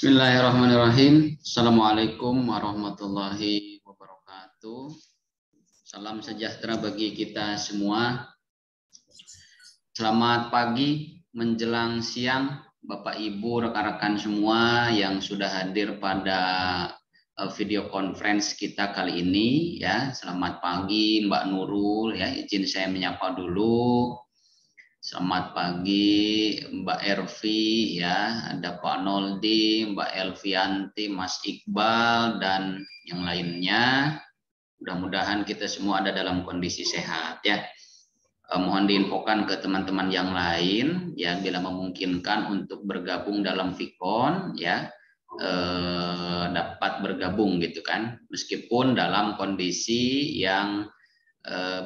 Bismillahirrahmanirrahim. Assalamualaikum warahmatullahi wabarakatuh. Salam sejahtera bagi kita semua. Selamat pagi menjelang siang, Bapak Ibu, rekan-rekan semua yang sudah hadir pada video conference kita kali ini ya. Selamat pagi Mbak Nurul ya. Izin saya menyapa dulu. Selamat pagi Mbak Ervi ya, ada Pak Noldi, Mbak Elvianti, Mas Iqbal dan yang lainnya. Mudah-mudahan kita semua ada dalam kondisi sehat ya. Mohon diinfokan ke teman-teman yang lain ya bila memungkinkan untuk bergabung dalam Vicon ya, dapat bergabung gitu kan, meskipun dalam kondisi yang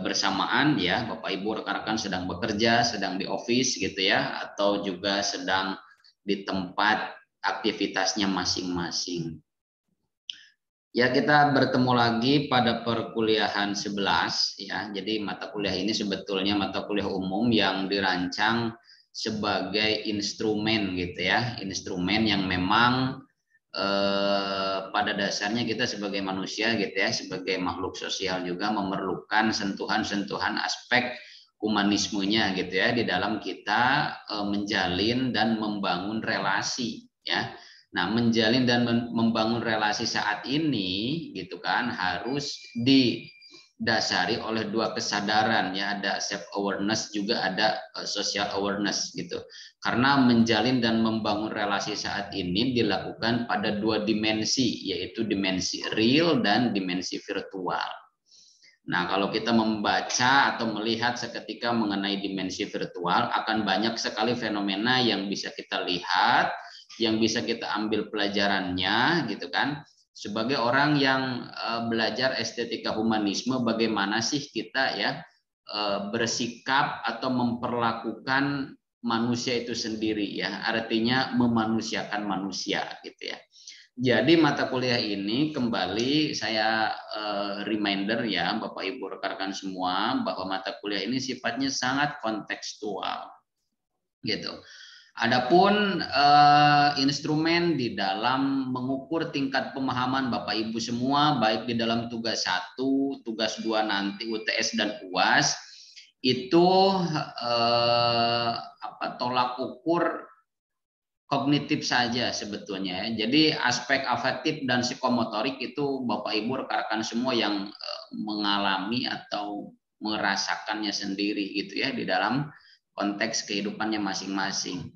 bersamaan ya, Bapak Ibu rekan-rekan sedang bekerja, sedang di office gitu ya, atau juga sedang di tempat aktivitasnya masing-masing. Ya, kita bertemu lagi pada perkuliahan 11 ya. Jadi mata kuliah ini sebetulnya mata kuliah umum yang dirancang sebagai instrumen gitu ya, instrumen yang memang pada dasarnya kita sebagai manusia gitu ya, sebagai makhluk sosial juga memerlukan sentuhan-sentuhan aspek humanismenya gitu ya di dalam kita menjalin dan membangun relasi ya. Nah, menjalin dan membangun relasi saat ini gitu kan harus didasari oleh dua kesadaran ya, ada self awareness juga ada social awareness gitu. Karena menjalin dan membangun relasi saat ini dilakukan pada dua dimensi, yaitu dimensi real dan dimensi virtual. Nah, kalau kita membaca atau melihat seketika mengenai dimensi virtual, akan banyak sekali fenomena yang bisa kita lihat, yang bisa kita ambil pelajarannya gitu kan. Sebagai orang yang belajar estetika humanisme, bagaimana sih kita ya bersikap atau memperlakukan manusia itu sendiri ya, artinya memanusiakan manusia gitu ya. Jadi mata kuliah ini kembali saya reminder ya Bapak Ibu rekan-rekan semua bahwa mata kuliah ini sifatnya sangat kontekstual gitu. Adapun instrumen di dalam mengukur tingkat pemahaman Bapak Ibu semua baik di dalam tugas 1, tugas 2 nanti UTS dan UAS itu tolak ukur kognitif saja sebetulnya ya. Jadi aspek afektif dan psikomotorik itu Bapak Ibu rekan-rekan semua yang mengalami atau merasakannya sendiri gitu ya di dalam konteks kehidupannya masing-masing.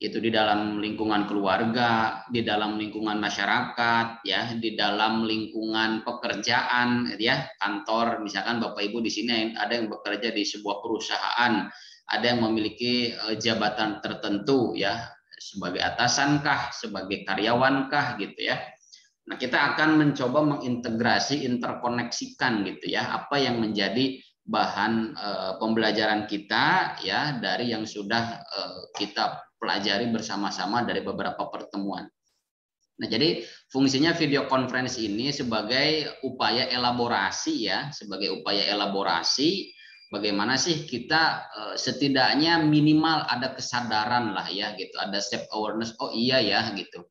Itu di dalam lingkungan keluarga, di dalam lingkungan masyarakat ya, di dalam lingkungan pekerjaan ya, kantor misalkan Bapak Ibu di sini ada yang bekerja di sebuah perusahaan, ada yang memiliki jabatan tertentu ya, sebagai atasankah, sebagai karyawankah gitu ya. Nah, kita akan mencoba mengintegrasi, interkoneksikan gitu ya, apa yang menjadi bahan pembelajaran kita ya dari yang sudah kita pelajari bersama-sama dari beberapa pertemuan. Nah, jadi fungsinya video conference ini sebagai upaya elaborasi ya, sebagai upaya elaborasi bagaimana sih kita setidaknya minimal ada kesadaran lah ya gitu, ada self awareness, oh iya ya gitu.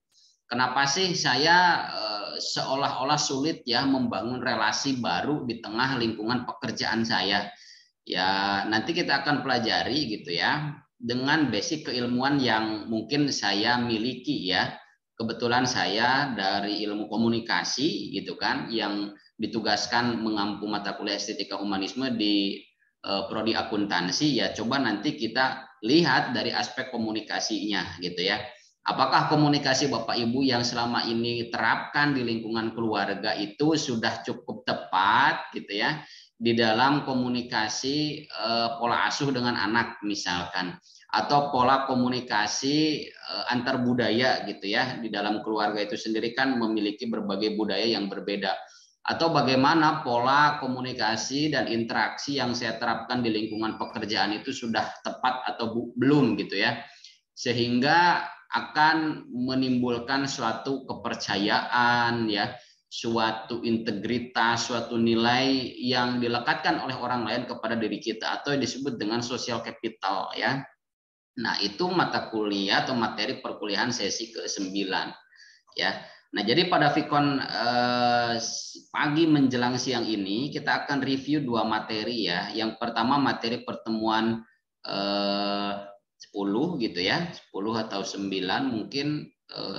Kenapa sih saya seolah-olah sulit ya membangun relasi baru di tengah lingkungan pekerjaan saya? Ya, nanti kita akan pelajari gitu ya dengan basic keilmuan yang mungkin saya miliki ya. Kebetulan saya dari ilmu komunikasi gitu kan yang ditugaskan mengampu mata kuliah estetika humanisme di prodi akuntansi ya, coba nanti kita lihat dari aspek komunikasinya gitu ya. Apakah komunikasi Bapak Ibu yang selama ini terapkan di lingkungan keluarga itu sudah cukup tepat gitu ya di dalam komunikasi pola asuh dengan anak misalkan, atau pola komunikasi antar budaya gitu ya, di dalam keluarga itu sendiri kan memiliki berbagai budaya yang berbeda, atau bagaimana pola komunikasi dan interaksi yang saya terapkan di lingkungan pekerjaan itu sudah tepat atau belum gitu ya, sehingga akan menimbulkan suatu kepercayaan ya, suatu integritas, suatu nilai yang dilekatkan oleh orang lain kepada diri kita atau disebut dengan social capital ya. Nah, itu mata kuliah atau materi perkuliahan sesi ke-9. ya. Nah, jadi pada Vicon pagi menjelang siang ini kita akan review 2 materi ya. Yang pertama materi pertemuan 10 gitu ya, 10 atau 9 mungkin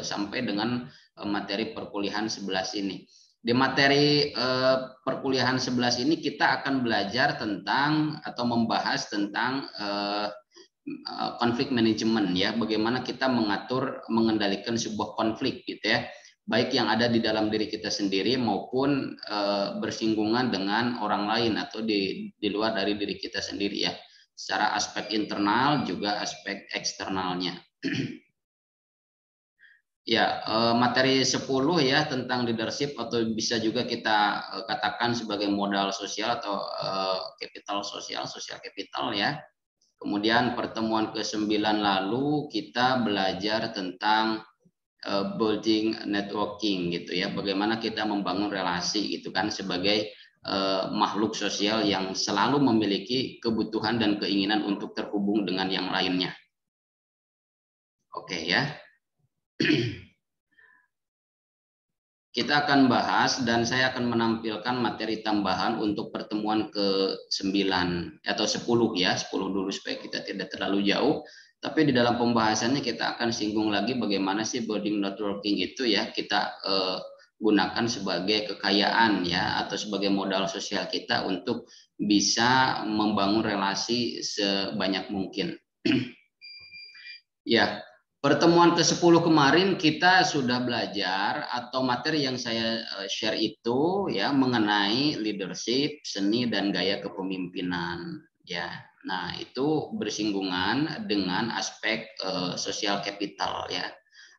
sampai dengan materi perkuliahan 11 ini. Di materi perkuliahan 11 ini kita akan belajar tentang atau membahas tentang konflik manajemen ya, bagaimana kita mengatur mengendalikan sebuah konflik gitu ya, baik yang ada di dalam diri kita sendiri maupun bersinggungan dengan orang lain atau di luar dari diri kita sendiri ya, secara aspek internal juga aspek eksternalnya. Ya, materi 10 ya tentang leadership atau bisa juga kita katakan sebagai modal sosial atau capital sosial, social capital ya. Kemudian pertemuan ke-9 lalu kita belajar tentang building networking gitu ya, bagaimana kita membangun relasi gitu kan sebagai makhluk sosial yang selalu memiliki kebutuhan dan keinginan untuk terhubung dengan yang lainnya. Oke ya. Kita akan bahas dan saya akan menampilkan materi tambahan untuk pertemuan ke-9 atau 10 ya, 10 dulu supaya kita tidak terlalu jauh. Tapi di dalam pembahasannya kita akan singgung lagi bagaimana sih building networking itu ya kita gunakan sebagai kekayaan ya atau sebagai modal sosial kita untuk bisa membangun relasi sebanyak mungkin. Ya, pertemuan ke-10 kemarin kita sudah belajar atau materi yang saya share itu ya mengenai leadership, seni dan gaya kepemimpinan ya. Nah, itu bersinggungan dengan aspek social capital ya.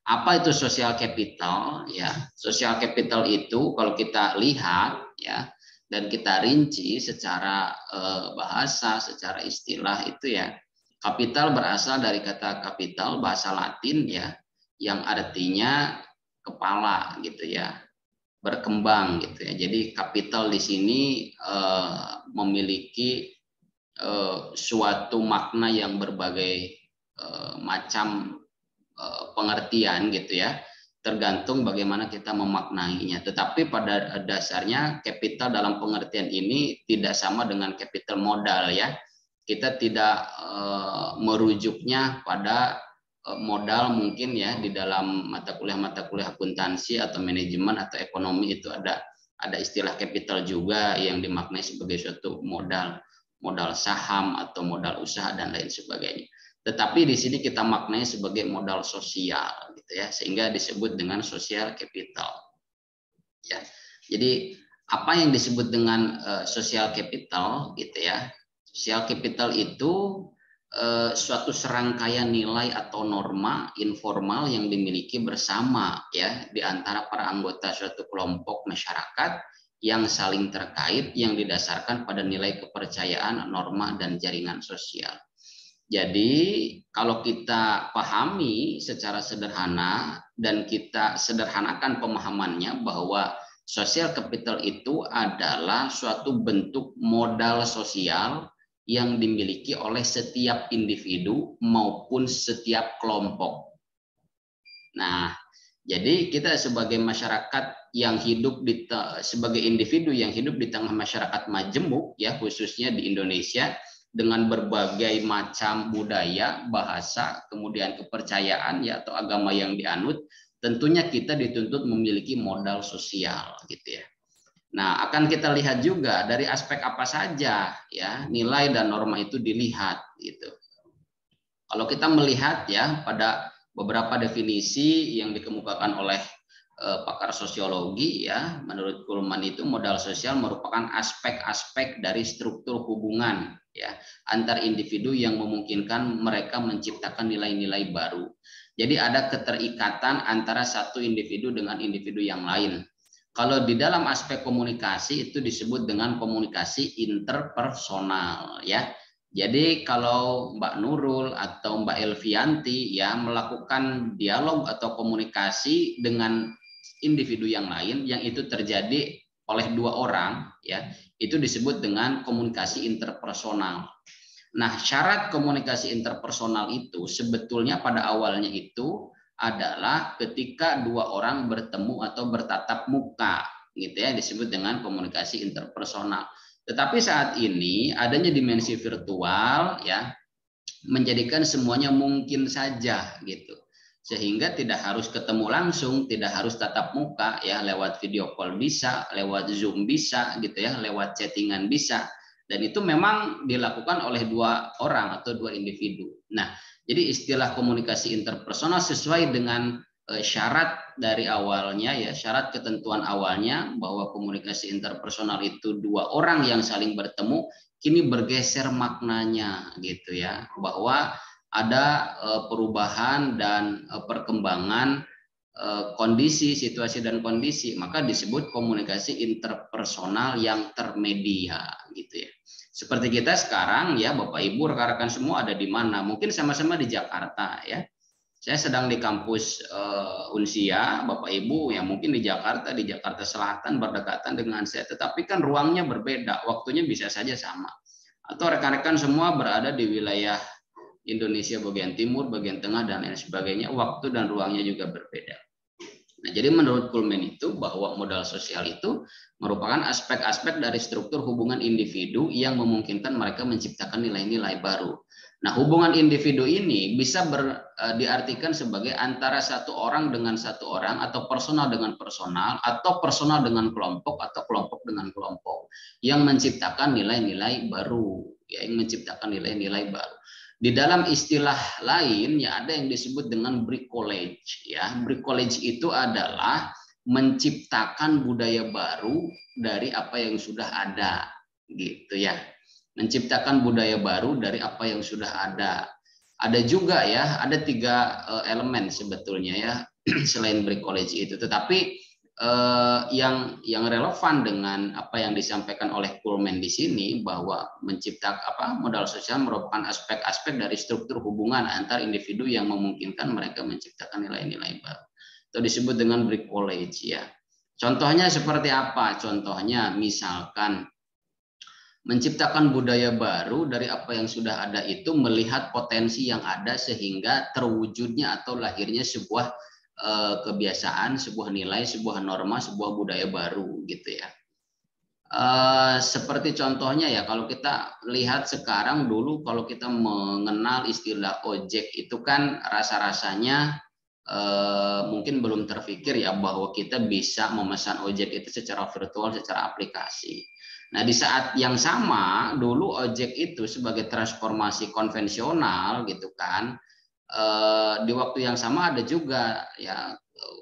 Apa itu social capital ya? Social capital itu kalau kita lihat ya dan kita rinci secara bahasa, secara istilah itu ya. Kapital berasal dari kata kapital bahasa Latin ya, yang artinya kepala gitu ya, berkembang gitu ya. Jadi kapital di sini memiliki suatu makna yang berbagai macam pengertian gitu ya, tergantung bagaimana kita memaknainya. Tetapi pada dasarnya kapital dalam pengertian ini tidak sama dengan kapital modal ya. Kita tidak merujuknya pada modal mungkin ya di dalam mata kuliah akuntansi atau manajemen atau ekonomi itu ada istilah kapital juga yang dimaknai sebagai suatu modal saham atau modal usaha dan lain sebagainya. Tetapi di sini kita maknai sebagai modal sosial gitu ya, sehingga disebut dengan social capital. Ya. Jadi apa yang disebut dengan social capital gitu ya? Social capital itu suatu serangkaian nilai atau norma informal yang dimiliki bersama ya di antara para anggota suatu kelompok masyarakat yang saling terkait yang didasarkan pada nilai kepercayaan, norma dan jaringan sosial. Jadi kalau kita pahami secara sederhana dan kita sederhanakan pemahamannya bahwa social capital itu adalah suatu bentuk modal sosial yang dimiliki oleh setiap individu maupun setiap kelompok. Nah, jadi kita sebagai masyarakat yang hidup sebagai individu yang hidup di tengah masyarakat majemuk ya khususnya di Indonesia dengan berbagai macam budaya, bahasa, kemudian kepercayaan ya atau agama yang dianut, tentunya kita dituntut memiliki modal sosial gitu ya. Nah, akan kita lihat juga dari aspek apa saja ya nilai dan norma itu dilihat gitu. Kalau kita melihat ya pada beberapa definisi yang dikemukakan oleh pakar sosiologi ya, menurut Kuhlman itu modal sosial merupakan aspek-aspek dari struktur hubungan ya antar individu yang memungkinkan mereka menciptakan nilai-nilai baru. Jadi ada keterikatan antara satu individu dengan individu yang lain. Kalau di dalam aspek komunikasi itu disebut dengan komunikasi interpersonal ya. Jadi kalau Mbak Nurul atau Mbak Elvianti ya melakukan dialog atau komunikasi dengan individu yang lain yang itu terjadi oleh dua orang ya, itu disebut dengan komunikasi interpersonal. Nah, syarat komunikasi interpersonal itu sebetulnya pada awalnya itu adalah ketika dua orang bertemu atau bertatap muka, gitu ya, disebut dengan komunikasi interpersonal. Tetapi saat ini adanya dimensi virtual ya menjadikan semuanya mungkin saja gitu. Sehingga tidak harus ketemu langsung, tidak harus tatap muka ya, lewat video call bisa, lewat Zoom bisa gitu ya, lewat chattingan bisa. Dan itu memang dilakukan oleh dua orang atau dua individu. Nah, jadi istilah komunikasi interpersonal sesuai dengan syarat dari awalnya ya, syarat ketentuan awalnya bahwa komunikasi interpersonal itu dua orang yang saling bertemu, kini bergeser maknanya gitu ya, bahwa ada perubahan dan perkembangan kondisi, situasi dan kondisi, maka disebut komunikasi interpersonal yang termedia gitu ya. Seperti kita sekarang ya, Bapak Ibu rekan-rekan semua ada di mana? Mungkin sama-sama di Jakarta ya. Saya sedang di kampus Unsia, Bapak Ibu ya mungkin di Jakarta Selatan berdekatan dengan saya, tetapi kan ruangnya berbeda, waktunya bisa saja sama. Atau rekan-rekan semua berada di wilayah Indonesia bagian timur, bagian tengah, dan lain sebagainya, waktu dan ruangnya juga berbeda. Nah, jadi menurut Kuhlman itu bahwa modal sosial itu merupakan aspek-aspek dari struktur hubungan individu yang memungkinkan mereka menciptakan nilai-nilai baru. Nah, hubungan individu ini bisa diartikan sebagai antara satu orang dengan satu orang, atau personal dengan personal, atau personal dengan kelompok, atau kelompok dengan kelompok yang menciptakan nilai-nilai baru, ya, yang menciptakan nilai-nilai baru. Di dalam istilah lain ya ada yang disebut dengan bricolage ya. Bricolage itu adalah menciptakan budaya baru dari apa yang sudah ada gitu ya. Menciptakan budaya baru dari apa yang sudah ada. Ada juga ya, ada 3 elemen sebetulnya ya selain bricolage itu. Tetapi yang relevan dengan apa yang disampaikan oleh Kuhlman di sini, bahwa menciptakan modal sosial merupakan aspek-aspek dari struktur hubungan antar individu yang memungkinkan mereka menciptakan nilai-nilai baru atau disebut dengan bricolage ya. Contohnya seperti apa? Contohnya misalkan menciptakan budaya baru dari apa yang sudah ada itu melihat potensi yang ada sehingga terwujudnya atau lahirnya sebuah kebiasaan, sebuah nilai, sebuah norma, sebuah budaya baru gitu ya. Seperti contohnya ya, kalau kita lihat sekarang, dulu kalau kita mengenal istilah ojek itu kan rasa-rasanya mungkin belum terpikir ya bahwa kita bisa memesan ojek itu secara virtual, secara aplikasi. Nah, di saat yang sama dulu ojek itu sebagai transformasi konvensional gitu kan, di waktu yang sama ada juga ya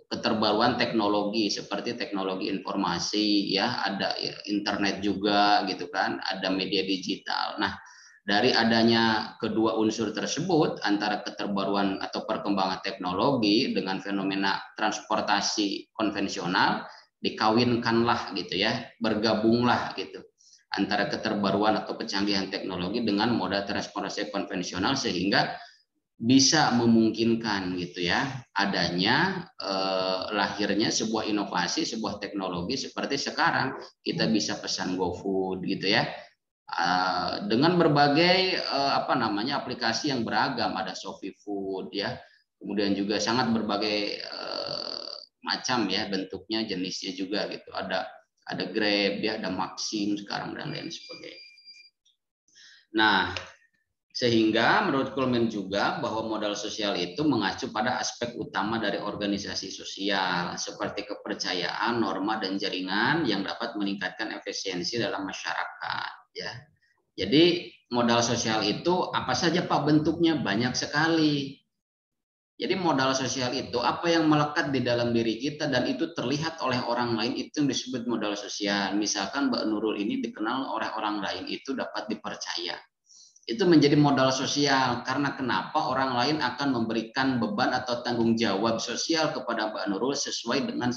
keterbaruan teknologi seperti teknologi informasi ya, ada internet juga gitu kan, ada media digital. Nah, dari adanya kedua unsur tersebut, antara keterbaruan atau perkembangan teknologi dengan fenomena transportasi konvensional, dikawinkanlah gitu ya, bergabunglah gitu antara keterbaruan atau kecanggihan teknologi dengan moda transportasi konvensional, sehingga bisa memungkinkan gitu ya adanya lahirnya sebuah inovasi, sebuah teknologi seperti sekarang kita bisa pesan GoFood gitu ya, dengan berbagai aplikasi yang beragam, ada Shopee Food ya, kemudian juga sangat berbagai macam ya bentuknya, jenisnya juga gitu, ada Grab ya, ada Maxim sekarang dan lain sebagainya. Nah, sehingga menurut Kuhlman juga bahwa modal sosial itu mengacu pada aspek utama dari organisasi sosial seperti kepercayaan, norma, dan jaringan yang dapat meningkatkan efisiensi dalam masyarakat ya. Jadi modal sosial itu apa saja Pak bentuknya? Banyak sekali. Jadi modal sosial itu apa yang melekat di dalam diri kita dan itu terlihat oleh orang lain, itu yang disebut modal sosial. Misalkan Mbak Nurul ini dikenal oleh orang lain itu dapat dipercaya. Itu menjadi modal sosial, karena kenapa orang lain akan memberikan beban atau tanggung jawab sosial kepada Mbak Nurul sesuai dengan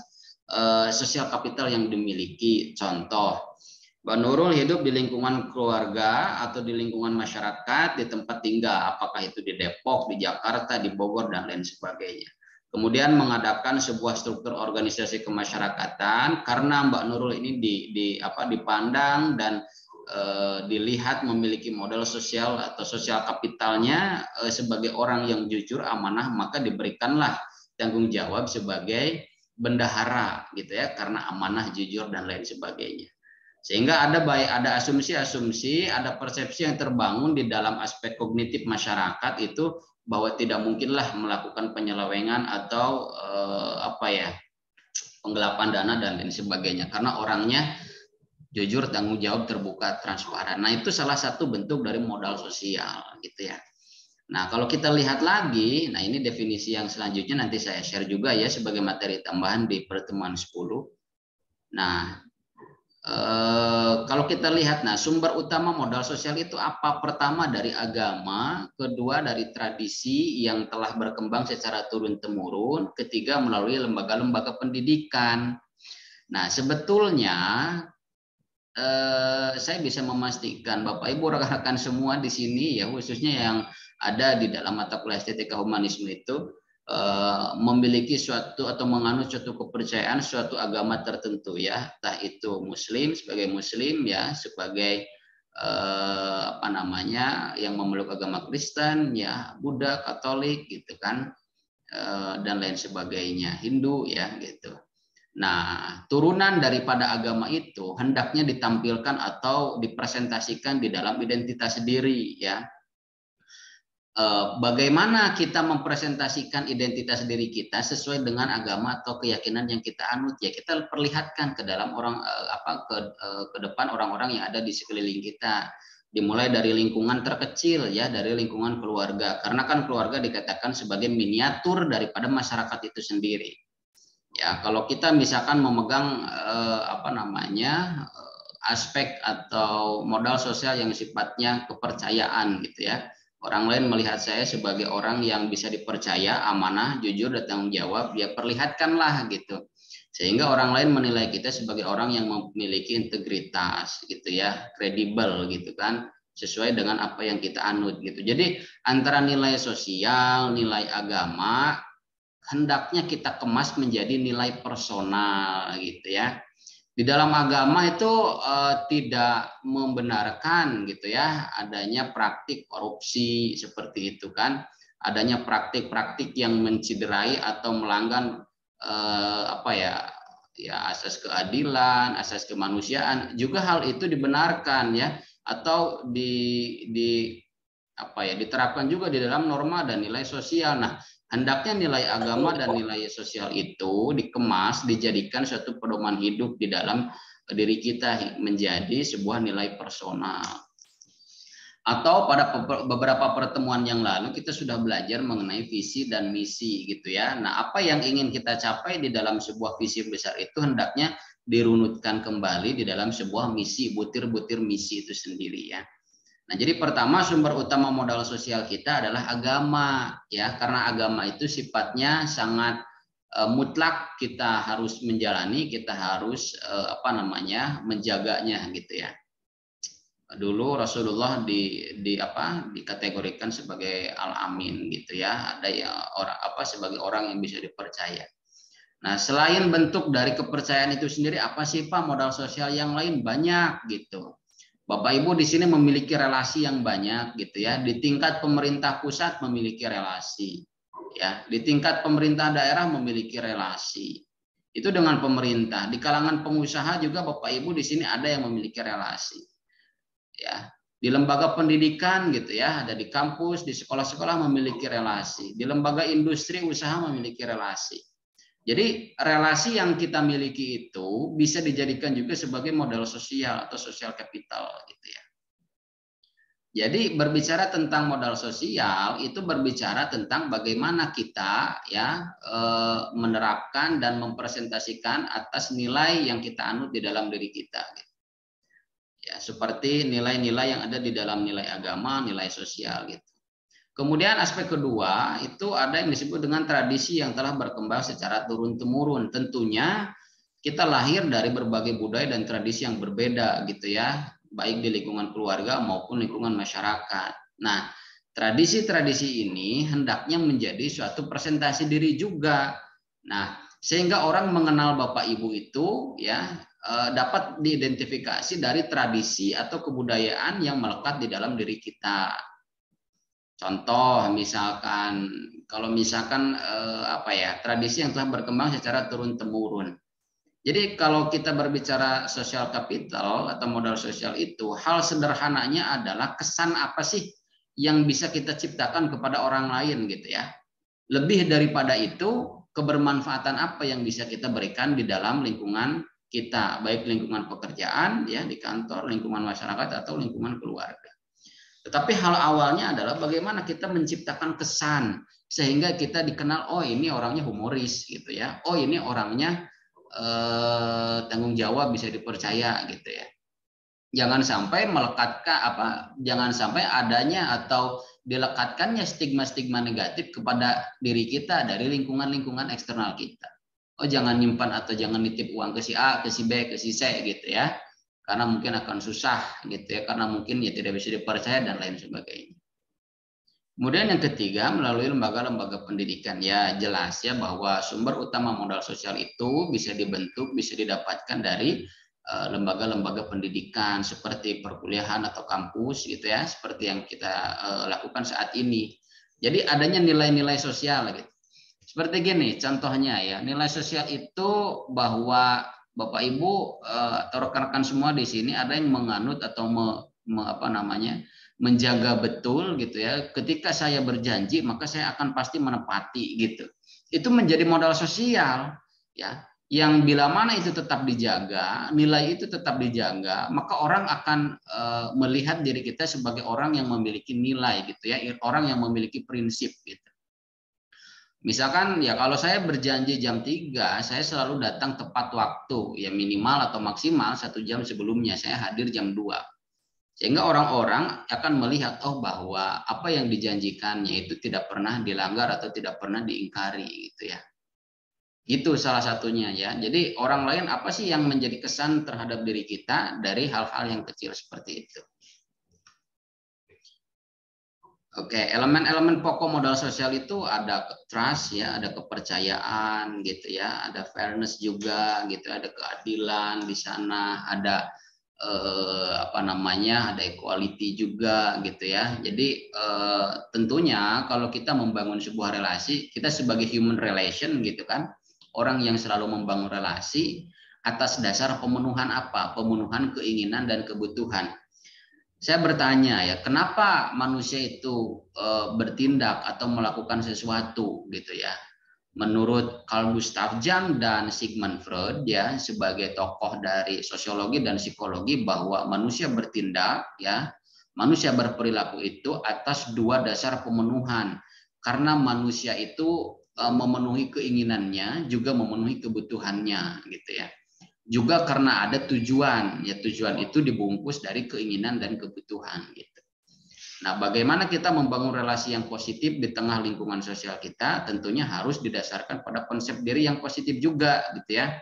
sosial kapital yang dimiliki. Contoh, Mbak Nurul hidup di lingkungan keluarga atau di lingkungan masyarakat di tempat tinggal, apakah itu di Depok, di Jakarta, di Bogor, dan lain sebagainya. Kemudian mengadakan sebuah struktur organisasi kemasyarakatan karena Mbak Nurul ini dipandang dan dilihat memiliki modal sosial atau sosial kapitalnya sebagai orang yang jujur, amanah, maka diberikanlah tanggung jawab sebagai bendahara gitu ya, karena amanah, jujur dan lain sebagainya. Sehingga ada asumsi-asumsi, ada persepsi yang terbangun di dalam aspek kognitif masyarakat itu bahwa tidak mungkinlah melakukan penyelewengan atau penggelapan dana dan lain sebagainya karena orangnya jujur, tanggung jawab, terbuka, transparan. Nah, itu salah satu bentuk dari modal sosial gitu ya. Nah, kalau kita lihat lagi, nah ini definisi yang selanjutnya nanti saya share juga ya sebagai materi tambahan di pertemuan 10. Nah, kalau kita lihat, nah sumber utama modal sosial itu apa? Pertama dari agama, kedua dari tradisi yang telah berkembang secara turun-temurun, ketiga melalui lembaga-lembaga pendidikan. Nah, sebetulnya saya bisa memastikan Bapak Ibu rekan-rekan semua di sini ya, khususnya yang ada di dalam mata kuliah estetika humanisme itu memiliki suatu atau menganut suatu kepercayaan suatu agama tertentu ya, entah itu Muslim sebagai Muslim ya, sebagai yang memeluk agama Kristen ya, Buddha, Katolik gitu kan, dan lain sebagainya, Hindu ya gitu. Nah, turunan daripada agama itu hendaknya ditampilkan atau dipresentasikan di dalam identitas diri ya. Bagaimana kita mempresentasikan identitas diri kita sesuai dengan agama atau keyakinan yang kita anut ya, kita perlihatkan ke dalam orang ke depan orang-orang yang ada di sekeliling kita, dimulai dari lingkungan terkecil ya, dari lingkungan keluarga, karena kan keluarga dikatakan sebagai miniatur daripada masyarakat itu sendiri. Ya, kalau kita misalkan memegang aspek atau modal sosial yang sifatnya kepercayaan gitu ya. Orang lain melihat saya sebagai orang yang bisa dipercaya, amanah, jujur, dan tanggung jawab, ya perlihatkanlah gitu. Sehingga orang lain menilai kita sebagai orang yang memiliki integritas gitu ya, kredibel gitu kan, sesuai dengan apa yang kita anut gitu. Jadi antara nilai sosial, nilai agama hendaknya kita kemas menjadi nilai personal gitu ya. Di dalam agama itu tidak membenarkan gitu ya adanya praktik korupsi seperti itu kan, adanya praktik-praktik yang menciderai atau melanggar asas keadilan, asas kemanusiaan, juga hal itu dibenarkan ya, atau diterapkan juga di dalam norma dan nilai sosial. Nah, hendaknya nilai agama dan nilai sosial itu dikemas, dijadikan suatu pedoman hidup di dalam diri kita menjadi sebuah nilai personal. Atau pada beberapa pertemuan yang lalu kita sudah belajar mengenai visi dan misi gitu ya. Nah, apa yang ingin kita capai di dalam sebuah visi besar itu hendaknya dirunutkan kembali di dalam sebuah misi, butir-butir misi itu sendiri ya. Nah, jadi pertama sumber utama modal sosial kita adalah agama ya, karena agama itu sifatnya sangat mutlak, kita harus menjalani, kita harus menjaganya gitu ya. Dulu Rasulullah dikategorikan sebagai al-amin gitu ya, ada ya sebagai orang yang bisa dipercaya. Nah, selain bentuk dari kepercayaan itu sendiri, apa sih Pak modal sosial yang lain? Banyak gitu. Bapak Ibu di sini memiliki relasi yang banyak gitu ya. Di tingkat pemerintah pusat memiliki relasi. Ya, di tingkat pemerintah daerah memiliki relasi. Itu dengan pemerintah. Di kalangan pengusaha juga Bapak Ibu di sini ada yang memiliki relasi. Ya, di lembaga pendidikan gitu ya, ada di kampus, di sekolah-sekolah memiliki relasi. Di lembaga industri usaha memiliki relasi. Jadi relasi yang kita miliki itu bisa dijadikan juga sebagai modal sosial atau social capital gitu ya. Jadi berbicara tentang modal sosial itu berbicara tentang bagaimana kita ya menerapkan dan mempresentasikan atas nilai yang kita anut di dalam diri kita. Gitu. Ya, seperti nilai-nilai yang ada di dalam nilai agama, nilai sosial gitu. Kemudian aspek kedua itu ada yang disebut dengan tradisi yang telah berkembang secara turun-temurun. Tentunya kita lahir dari berbagai budaya dan tradisi yang berbeda gitu ya, baik di lingkungan keluarga maupun lingkungan masyarakat. Nah, tradisi-tradisi ini hendaknya menjadi suatu presentasi diri juga. Nah, sehingga orang mengenal Bapak Ibu itu ya dapat diidentifikasi dari tradisi atau kebudayaan yang melekat di dalam diri kita. Contoh misalkan kalau misalkan apa ya, tradisi yang telah berkembang secara turun temurun. Jadi kalau kita berbicara social capital atau modal sosial itu, hal sederhananya adalah kesan apa sih yang bisa kita ciptakan kepada orang lain gitu ya. Lebih daripada itu, kebermanfaatan apa yang bisa kita berikan di dalam lingkungan kita, baik lingkungan pekerjaan ya di kantor, lingkungan masyarakat atau lingkungan keluarga. Tetapi hal awalnya adalah bagaimana kita menciptakan kesan sehingga kita dikenal, oh ini orangnya humoris gitu ya. Oh ini orangnya tanggung jawab, bisa dipercaya gitu ya. Jangan sampai melekatkan jangan sampai adanya atau dilekatkannya stigma-stigma negatif kepada diri kita dari lingkungan-lingkungan eksternal kita. Oh jangan nyimpan atau jangan nitip uang ke si A, ke si B, ke si C gitu ya. Karena mungkin akan susah gitu ya, karena mungkin ya tidak bisa dipercaya dan lain sebagainya. Kemudian yang ketiga, melalui lembaga-lembaga pendidikan. Ya jelas ya bahwa sumber utama modal sosial itu bisa dibentuk, bisa didapatkan dari lembaga-lembaga pendidikan seperti perkuliahan atau kampus gitu ya, seperti yang kita lakukan saat ini. Jadi adanya nilai-nilai sosial gitu. Seperti gini contohnya ya, nilai sosial itu bahwa Bapak Ibu atau rekan-rekan semua di sini ada yang menganut atau menjaga betul gitu ya. Ketika saya berjanji maka saya akan pasti menepati gitu. Itu menjadi modal sosial ya. Yang bila mana itu tetap dijaga, nilai itu tetap dijaga, maka orang akan melihat diri kita sebagai orang yang memiliki nilai gitu ya, orang yang memiliki prinsip gitu. Misalkan ya kalau saya berjanji jam 3, saya selalu datang tepat waktu, ya minimal atau maksimal 1 jam sebelumnya, saya hadir jam 2. Sehingga orang-orang akan melihat bahwa apa yang dijanjikannya itu tidak pernah dilanggar atau tidak pernah diingkari gitu ya. Itu salah satunya ya. Jadi orang lain apa sih yang menjadi kesan terhadap diri kita dari hal-hal yang kecil seperti itu. Oke, elemen-elemen pokok modal sosial itu ada trust ya, ada kepercayaan gitu ya, ada fairness juga gitu, ada keadilan di sana, ada ada equality juga gitu ya. Jadi tentunya kalau kita membangun sebuah relasi, kita sebagai human relation gitu kan, orang yang selalu membangun relasi atas dasar pemenuhan apa? Pemenuhan keinginan dan kebutuhan. Saya bertanya ya, kenapa manusia itu bertindak atau melakukan sesuatu gitu ya? Menurut Carl Gustav Jung dan Sigmund Freud ya, sebagai tokoh dari sosiologi dan psikologi, bahwa manusia bertindak ya, manusia berperilaku itu atas 2 dasar pemenuhan. Karena manusia itu memenuhi keinginannya juga memenuhi kebutuhannya gitu ya. Juga karena ada tujuan, ya tujuan itu dibungkus dari keinginan dan kebutuhan gitu. Nah, bagaimana kita membangun relasi yang positif di tengah lingkungan sosial kita? Tentunya harus didasarkan pada konsep diri yang positif juga gitu ya.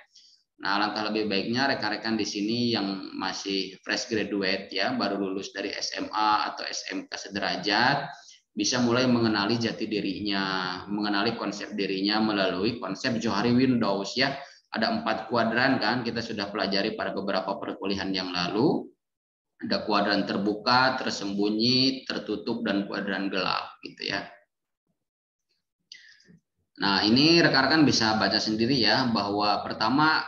Nah, alangkah lebih baiknya rekan-rekan di sini yang masih fresh graduate ya, baru lulus dari SMA atau SMK sederajat, bisa mulai mengenali jati dirinya, mengenali konsep dirinya melalui konsep Johari Windows ya. Ada 4 kuadran kan, kita sudah pelajari pada beberapa perkuliahan yang lalu. Ada kuadran terbuka, tersembunyi, tertutup, dan kuadran gelap gitu ya. Nah, ini rekan-rekan bisa baca sendiri ya, bahwa pertama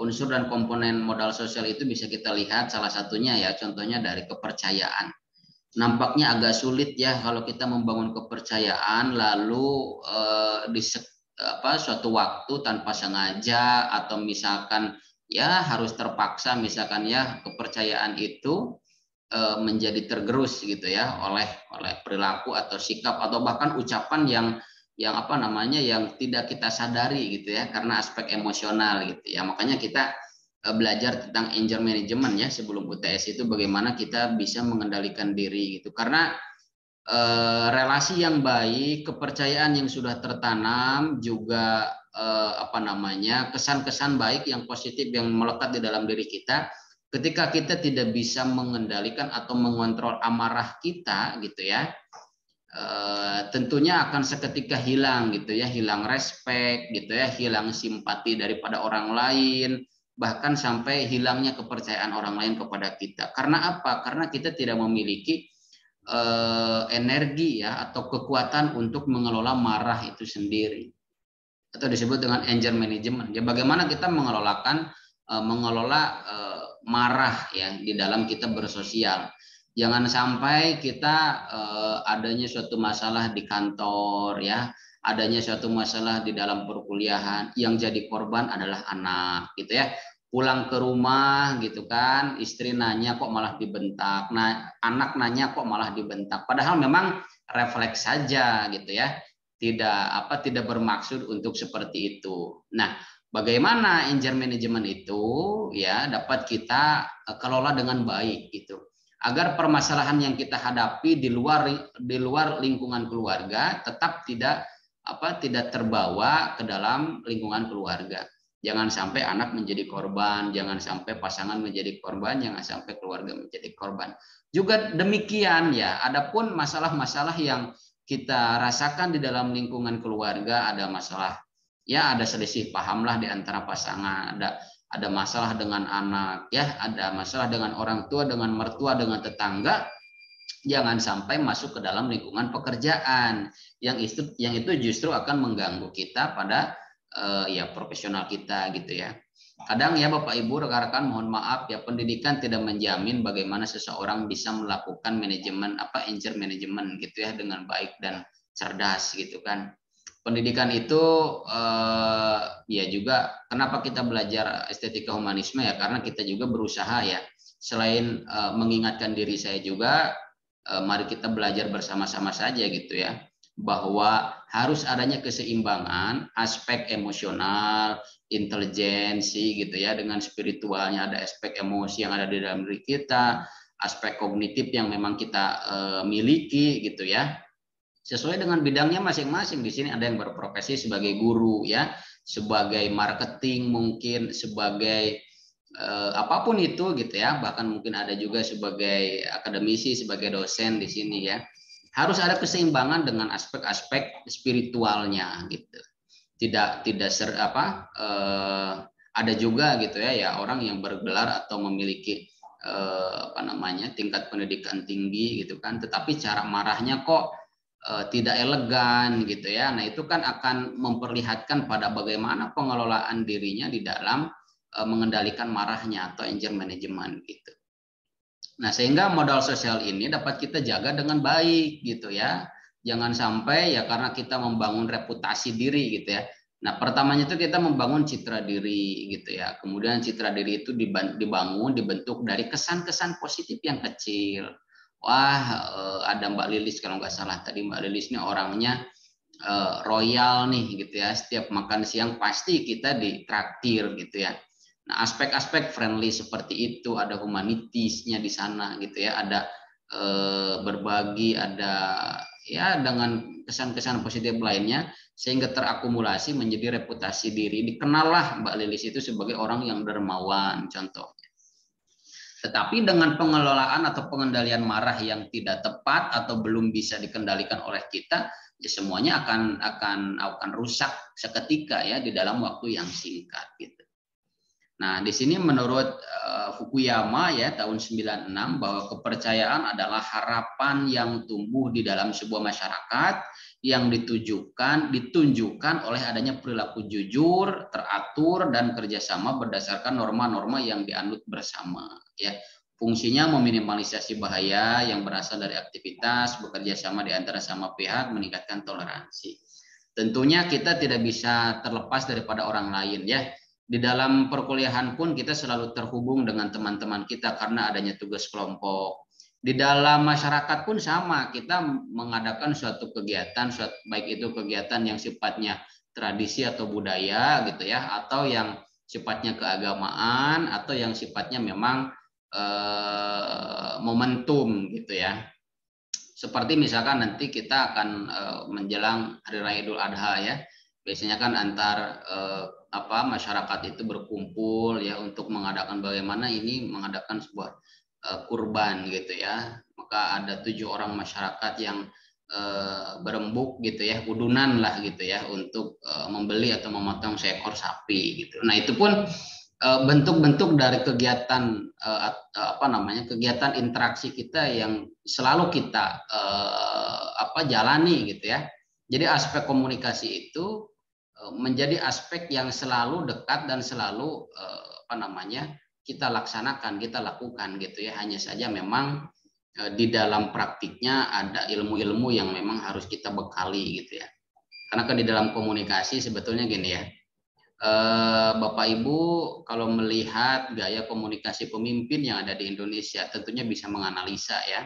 unsur dan komponen modal sosial itu bisa kita lihat salah satunya ya, contohnya dari kepercayaan. Nampaknya agak sulit ya kalau kita membangun kepercayaan lalu di suatu waktu tanpa sengaja atau misalkan ya harus terpaksa misalkan ya kepercayaan itu menjadi tergerus gitu ya oleh perilaku atau sikap atau bahkan ucapan yang tidak kita sadari gitu ya, karena aspek emosional gitu ya. Makanya kita belajar tentang anger management ya sebelum UTS itu, bagaimana kita bisa mengendalikan diri gitu. Karena relasi yang baik, kepercayaan yang sudah tertanam, juga kesan-kesan baik yang positif yang melekat di dalam diri kita, ketika kita tidak bisa mengendalikan atau mengontrol amarah kita gitu ya, tentunya akan seketika hilang gitu ya, hilang respect gitu ya, hilang simpati daripada orang lain, bahkan sampai hilangnya kepercayaan orang lain kepada kita. Karena apa? Karena kita tidak memiliki energi ya atau kekuatan untuk mengelola marah itu sendiri, atau disebut dengan anger management. Ya, bagaimana kita mengelola marah ya di dalam kita bersosial. Jangan sampai kita adanya suatu masalah di kantor ya, adanya suatu masalah di dalam perkuliahan, yang jadi korban adalah anak gitu ya. Pulang ke rumah gitu kan, istri nanya kok malah dibentak, nah anak nanya kok malah dibentak, padahal memang refleks saja gitu ya, tidak bermaksud untuk seperti itu. Nah, bagaimana anger management itu ya dapat kita kelola dengan baik gitu, agar permasalahan yang kita hadapi di luar lingkungan keluarga tetap tidak terbawa ke dalam lingkungan keluarga. Jangan sampai anak menjadi korban, jangan sampai pasangan menjadi korban, jangan sampai keluarga menjadi korban. Juga demikian ya, adapun masalah-masalah yang kita rasakan di dalam lingkungan keluarga, ada masalah ya, ada selisih paham lah di antara pasangan, ada masalah dengan anak ya, ada masalah dengan orang tua, dengan mertua, dengan tetangga, jangan sampai masuk ke dalam lingkungan pekerjaan yang itu justru akan mengganggu kita pada ya profesional kita gitu ya. Kadang ya Bapak Ibu rekan-rekan, mohon maaf ya, pendidikan tidak menjamin bagaimana seseorang bisa melakukan manajemen anger management gitu ya dengan baik dan cerdas gitu kan. Pendidikan itu ya juga kenapa kita belajar estetika humanisme ya, karena kita juga berusaha ya, selain mengingatkan diri saya juga, mari kita belajar bersama-sama saja gitu ya, bahwa harus adanya keseimbangan aspek emosional, intelijensi gitu ya, dengan spiritualnya, ada aspek emosi yang ada di dalam diri kita, aspek kognitif yang memang kita miliki gitu ya, sesuai dengan bidangnya masing-masing. Di sini ada yang berprofesi sebagai guru ya, sebagai marketing mungkin, sebagai apapun itu gitu ya, bahkan mungkin ada juga sebagai akademisi, sebagai dosen di sini ya. Harus ada keseimbangan dengan aspek-aspek spiritualnya gitu. Tidak ada juga gitu ya orang yang bergelar atau memiliki tingkat pendidikan tinggi gitu kan, tetapi cara marahnya kok tidak elegan gitu ya. Nah, itu kan akan memperlihatkan pada bagaimana pengelolaan dirinya di dalam mengendalikan marahnya atau anger management gitu. Nah, sehingga modal sosial ini dapat kita jaga dengan baik gitu ya. Jangan sampai ya karena kita membangun reputasi diri gitu ya. Nah, pertamanya itu kita membangun citra diri gitu ya. Kemudian citra diri itu dibentuk dari kesan-kesan positif yang kecil. Wah, ada Mbak Lilis kalau nggak salah tadi, Mbak Lilis ini orangnya royal nih gitu ya. Setiap makan siang pasti kita ditraktir gitu ya. Nah, aspek-aspek friendly seperti itu, ada humanitisnya di sana gitu ya, ada berbagi, ada ya dengan kesan-kesan positif lainnya, sehingga terakumulasi menjadi reputasi diri. Dikenallah Mbak Lilis itu sebagai orang yang dermawan contohnya. Tetapi dengan pengelolaan atau pengendalian marah yang tidak tepat atau belum bisa dikendalikan oleh kita, ya semuanya akan rusak seketika ya di dalam waktu yang singkat gitu. Nah, di sini menurut Fukuyama ya tahun 96, bahwa kepercayaan adalah harapan yang tumbuh di dalam sebuah masyarakat yang ditunjukkan oleh adanya perilaku jujur, teratur, dan kerjasama berdasarkan norma-norma yang dianut bersama. Ya, fungsinya meminimalisasi bahaya yang berasal dari aktivitas bekerja sama di antara sama pihak, meningkatkan toleransi. Tentunya kita tidak bisa terlepas daripada orang lain ya. Di dalam perkuliahan pun kita selalu terhubung dengan teman-teman kita karena adanya tugas kelompok. Di dalam masyarakat pun sama, kita mengadakan suatu kegiatan, baik itu kegiatan yang sifatnya tradisi atau budaya gitu ya, atau yang sifatnya keagamaan, atau yang sifatnya memang momentum gitu ya. Seperti misalkan nanti kita akan menjelang Hari Raya Idul Adha ya. Biasanya kan antar masyarakat itu berkumpul ya untuk mengadakan mengadakan sebuah kurban gitu ya. Maka ada 7 orang masyarakat yang berembuk gitu ya, udunan lah gitu ya, untuk membeli atau memotong seekor sapi gitu. Nah, itu pun bentuk-bentuk dari kegiatan apa namanya, kegiatan interaksi kita yang selalu kita jalani gitu ya. Jadi aspek komunikasi itu menjadi aspek yang selalu dekat dan selalu apa namanya, kita laksanakan, kita lakukan gitu ya. Hanya saja memang di dalam praktiknya ada ilmu-ilmu yang memang harus kita bekali gitu ya. Karena kan di dalam komunikasi sebetulnya gini ya, Bapak Ibu kalau melihat gaya komunikasi pemimpin yang ada di Indonesia tentunya bisa menganalisa ya.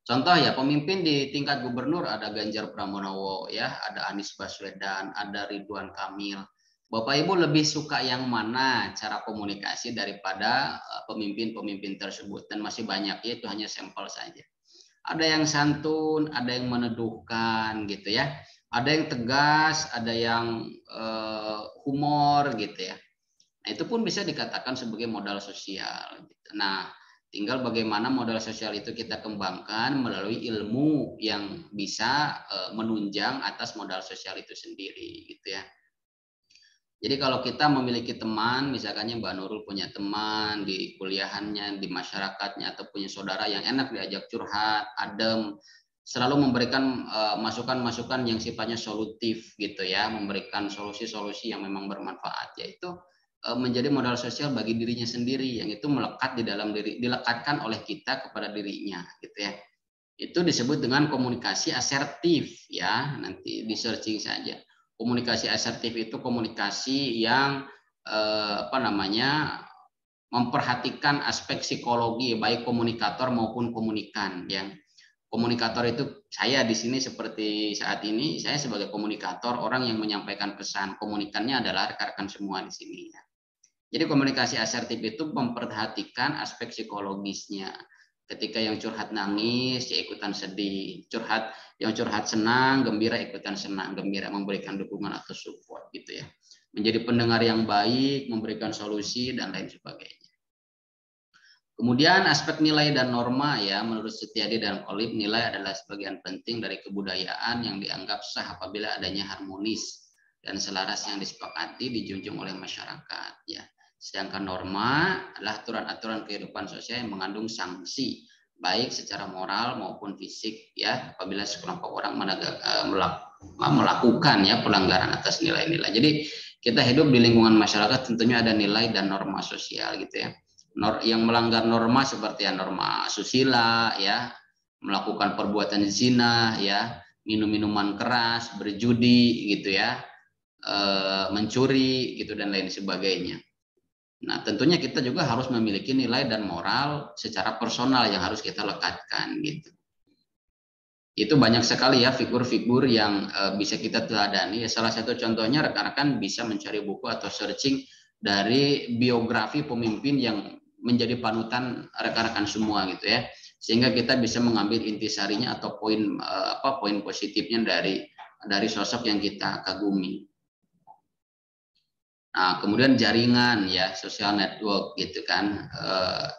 Contoh ya, pemimpin di tingkat gubernur ada Ganjar Pranowo ya, ada Anies Baswedan, ada Ridwan Kamil. Bapak Ibu lebih suka yang mana cara komunikasi daripada pemimpin-pemimpin tersebut? Dan masih banyak ya, itu hanya sampel saja. Ada yang santun, ada yang meneduhkan gitu ya. Ada yang tegas, ada yang humor gitu ya. Nah, itu pun bisa dikatakan sebagai modal sosial. Nah, tinggal bagaimana modal sosial itu kita kembangkan melalui ilmu yang bisa menunjang atas modal sosial itu sendiri gitu ya. Jadi kalau kita memiliki teman, misalkannya Mbak Nurul punya teman di kuliahannya, di masyarakatnya, atau punya saudara yang enak diajak curhat, adem, selalu memberikan masukan-masukan yang sifatnya solutif gitu ya, memberikan solusi-solusi yang memang bermanfaat, yaitu menjadi modal sosial bagi dirinya sendiri, yang itu melekat di dalam diri, dilekatkan oleh kita kepada dirinya gitu ya. Itu disebut dengan komunikasi asertif ya, nanti di searching saja. Komunikasi asertif itu komunikasi yang apa namanya, memperhatikan aspek psikologi baik komunikator maupun komunikan ya. Komunikator itu saya di sini seperti saat ini, saya sebagai komunikator, orang yang menyampaikan pesan. Komunikannya adalah rekan-rekan semua di sini ya. Jadi komunikasi asertif itu memperhatikan aspek psikologisnya. Ketika yang curhat nangis, ya ikutan sedih. Yang curhat senang, gembira, ikutan senang, gembira, memberikan dukungan atau support gitu ya. Menjadi pendengar yang baik, memberikan solusi dan lain sebagainya. Kemudian aspek nilai dan norma ya, menurut Setiadi dan Kolib, nilai adalah sebagian penting dari kebudayaan yang dianggap sah apabila adanya harmonis dan selaras yang disepakati dijunjung oleh masyarakat ya. Sedangkan norma adalah aturan-aturan kehidupan sosial yang mengandung sanksi baik secara moral maupun fisik ya apabila sekelompok orang melakukan ya pelanggaran atas nilai-nilai. Jadi kita hidup di lingkungan masyarakat tentunya ada nilai dan norma sosial gitu ya. Yang melanggar norma seperti ya norma asusila ya, melakukan perbuatan zina ya, minum minuman keras, berjudi gitu ya, mencuri gitu dan lain sebagainya. Nah, tentunya kita juga harus memiliki nilai dan moral secara personal yang harus kita lekatkan gitu. Itu banyak sekali ya figur-figur yang bisa kita teladani. Salah satu contohnya rekan-rekan bisa mencari buku atau searching dari biografi pemimpin yang menjadi panutan rekan-rekan semua gitu ya. Sehingga kita bisa mengambil intisarinya atau poin positifnya dari sosok yang kita kagumi. Nah, kemudian jaringan ya, social network gitu kan,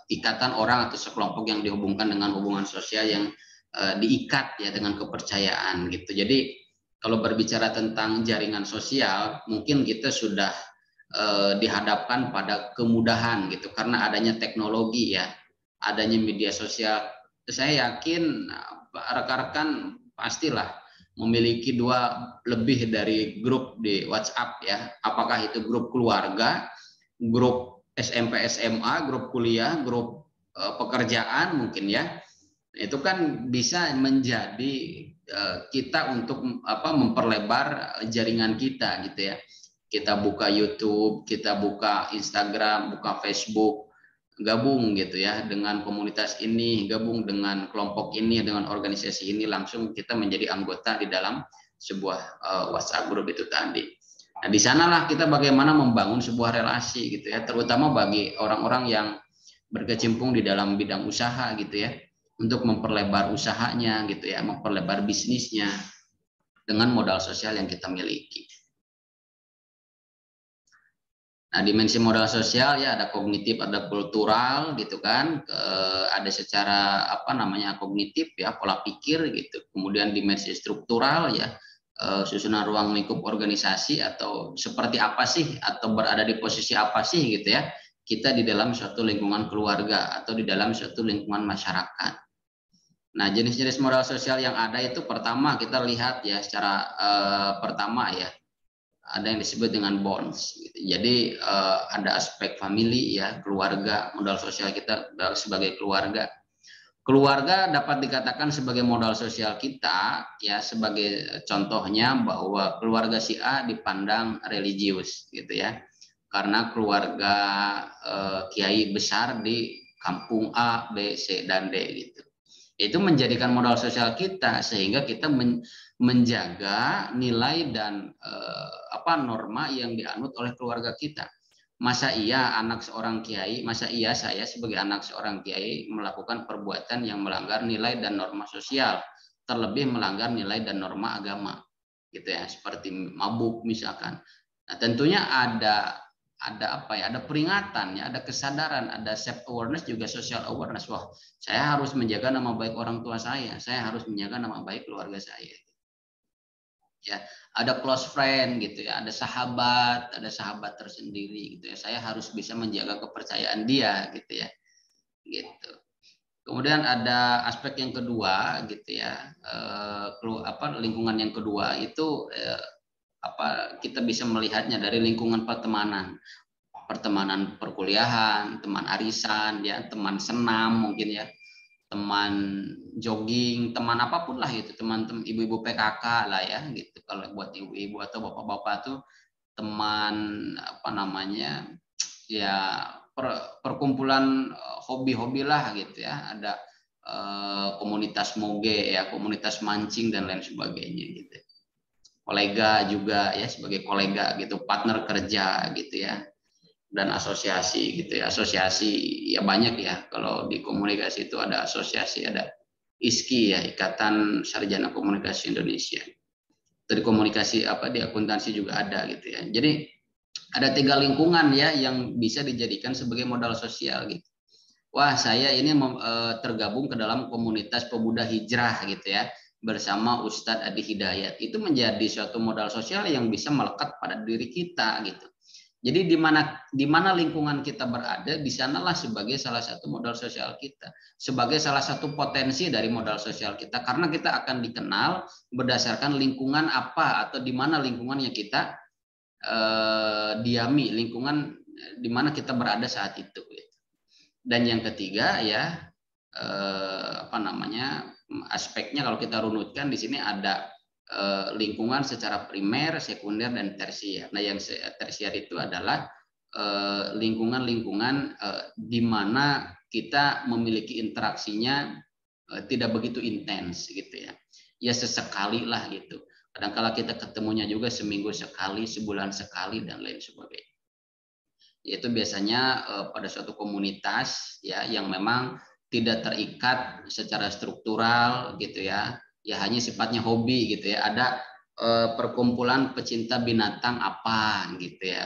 ikatan orang atau sekelompok yang dihubungkan dengan hubungan sosial yang diikat ya dengan kepercayaan gitu. Jadi kalau berbicara tentang jaringan sosial, mungkin kita sudah dihadapkan pada kemudahan gitu karena adanya teknologi ya, adanya media sosial. Saya yakin rekan-rekan pastilah memiliki lebih dari grup di WhatsApp ya. Apakah itu grup keluarga, grup SMP SMA, grup kuliah, grup pekerjaan mungkin ya. Itu kan bisa menjadi kita untuk memperlebar jaringan kita gitu ya. Kita buka YouTube, kita buka Instagram, buka Facebook, gabung gitu ya dengan komunitas ini, gabung dengan kelompok ini, dengan organisasi ini, langsung kita menjadi anggota di dalam sebuah WhatsApp group itu tadi. Nah, di sanalah kita bagaimana membangun sebuah relasi gitu ya, terutama bagi orang-orang yang berkecimpung di dalam bidang usaha gitu ya, untuk memperlebar usahanya gitu ya, memperlebar bisnisnya dengan modal sosial yang kita miliki. Nah, dimensi modal sosial ya ada kognitif, ada kultural gitu kan, ada secara kognitif ya, pola pikir gitu. Kemudian dimensi struktural ya, susunan ruang lingkup organisasi atau seperti apa sih atau berada di posisi apa sih gitu ya kita di dalam suatu lingkungan keluarga atau di dalam suatu lingkungan masyarakat. Nah, jenis-jenis modal sosial yang ada itu pertama kita lihat ya secara pertama ya ada yang disebut dengan bonds. Gitu. Jadi ada aspek family ya keluarga modal sosial kita sebagai keluarga. Keluarga dapat dikatakan sebagai modal sosial kita ya sebagai contohnya bahwa keluarga si A dipandang religius gitu ya karena keluarga kiai besar di kampung A, B, C dan D gitu. Itu menjadikan modal sosial kita sehingga kita menjaga nilai dan norma yang dianut oleh keluarga kita. Masa iya anak seorang kiai, masa iya saya sebagai anak seorang kiai melakukan perbuatan yang melanggar nilai dan norma sosial, terlebih melanggar nilai dan norma agama, gitu ya, seperti mabuk misalkan. Nah, tentunya ada apa ya, ada peringatan ya, ada kesadaran, ada self awareness juga social awareness. Wah, saya harus menjaga nama baik orang tua saya harus menjaga nama baik keluarga saya. Ya, ada close friend gitu ya, ada sahabat tersendiri gitu ya. Saya harus bisa menjaga kepercayaan dia gitu ya. Gitu. Kemudian ada aspek yang kedua gitu ya. Lingkungan yang kedua itu kita bisa melihatnya dari lingkungan pertemanan. Pertemanan perkuliahan, teman arisan ya, teman senam mungkin ya. Teman jogging, teman apapun lah itu, teman ibu-ibu PKK lah ya gitu. Kalau buat ibu-ibu atau bapak-bapak tuh teman ya perkumpulan hobi-hobi lah gitu ya. Ada komunitas moge ya, komunitas mancing dan lain sebagainya gitu. Kolega juga ya sebagai kolega gitu, partner kerja gitu ya. Dan asosiasi gitu ya, asosiasi ya banyak ya, kalau di komunikasi itu ada asosiasi, ada ISKI ya, Ikatan Sarjana Komunikasi Indonesia. Dari komunikasi di akuntansi juga ada gitu ya. Jadi ada 3 lingkungan ya yang bisa dijadikan sebagai modal sosial gitu. Wah, saya ini tergabung ke dalam komunitas pemuda hijrah gitu ya bersama Ustadz Adi Hidayat. Itu menjadi suatu modal sosial yang bisa melekat pada diri kita gitu. Jadi di mana lingkungan kita berada, di sanalah sebagai salah satu modal sosial kita, sebagai salah satu potensi dari modal sosial kita, karena kita akan dikenal berdasarkan lingkungan apa atau di mana lingkungan yang kita diami, lingkungan di mana kita berada saat itu. Dan yang ketiga ya aspeknya kalau kita runutkan di sini ada lingkungan secara primer, sekunder, dan tersier. Nah, yang tersier itu adalah lingkungan-lingkungan di mana kita memiliki interaksinya tidak begitu intens gitu ya. Ya sesekali lah gitu. Kadang-kala kita ketemunya juga seminggu sekali, sebulan sekali, dan lain sebagainya. Yaitu biasanya pada suatu komunitas ya yang memang tidak terikat secara struktural gitu ya. Ya hanya sifatnya hobi gitu ya. Ada perkumpulan pecinta binatang apa gitu ya.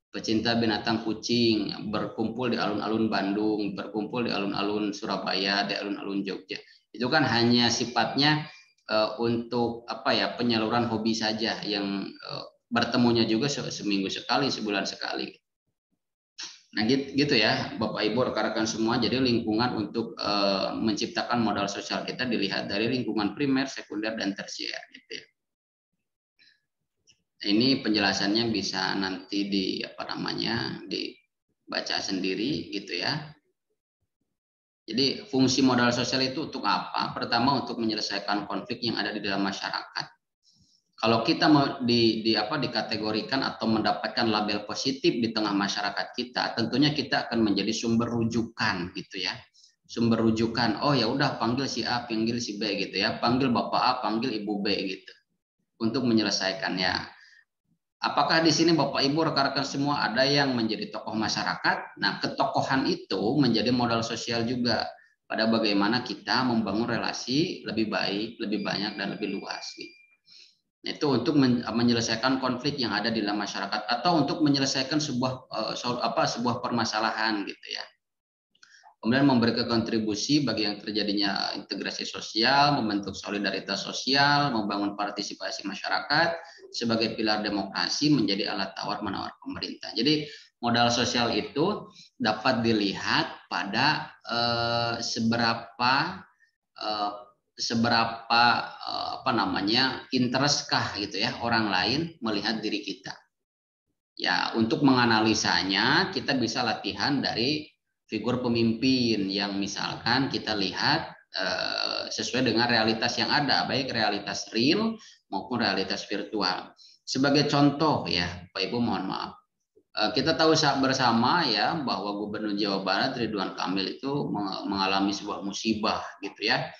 Pecinta binatang kucing berkumpul di alun-alun Bandung, berkumpul di alun-alun Surabaya, di alun-alun Jogja. Itu kan hanya sifatnya untuk penyaluran hobi saja yang bertemunya juga seminggu sekali, sebulan sekali. Nah gitu ya Bapak Ibu rekan-rekan semua. Jadi lingkungan untuk menciptakan modal sosial kita dilihat dari lingkungan primer, sekunder, dan tersier gitu ya. Ini penjelasannya bisa nanti dibaca sendiri gitu ya. Jadi fungsi modal sosial itu untuk apa? Pertama untuk menyelesaikan konflik yang ada di dalam masyarakat. Kalau kita mau dikategorikan atau mendapatkan label positif di tengah masyarakat kita, tentunya kita akan menjadi sumber rujukan gitu ya. Sumber rujukan. Oh ya udah panggil si A, panggil si B gitu ya. Panggil Bapak A, panggil Ibu B gitu. Untuk menyelesaikannya. Apakah di sini Bapak Ibu rekan-rekan semua ada yang menjadi tokoh masyarakat? Nah, ketokohan itu menjadi modal sosial juga pada bagaimana kita membangun relasi lebih baik, lebih banyak, dan lebih luas gitu. Itu untuk menyelesaikan konflik yang ada di dalam masyarakat atau untuk menyelesaikan sebuah permasalahan gitu ya. kemudian memberi kontribusi bagi yang terjadinya integrasi sosial, membentuk solidaritas sosial, membangun partisipasi masyarakat sebagai pilar demokrasi, menjadi alat tawar-menawar pemerintah. Jadi modal sosial itu dapat dilihat pada seberapa apa namanya interestkah gitu ya orang lain melihat diri kita. Ya, untuk menganalisanya kita bisa latihan dari figur pemimpin yang misalkan kita lihat sesuai dengan realitas yang ada, baik realitas real maupun realitas virtual. Sebagai contoh ya, Pak Ibu mohon maaf. Kita tahu bersama ya bahwa Gubernur Jawa Barat Ridwan Kamil itu mengalami sebuah musibah gitu ya,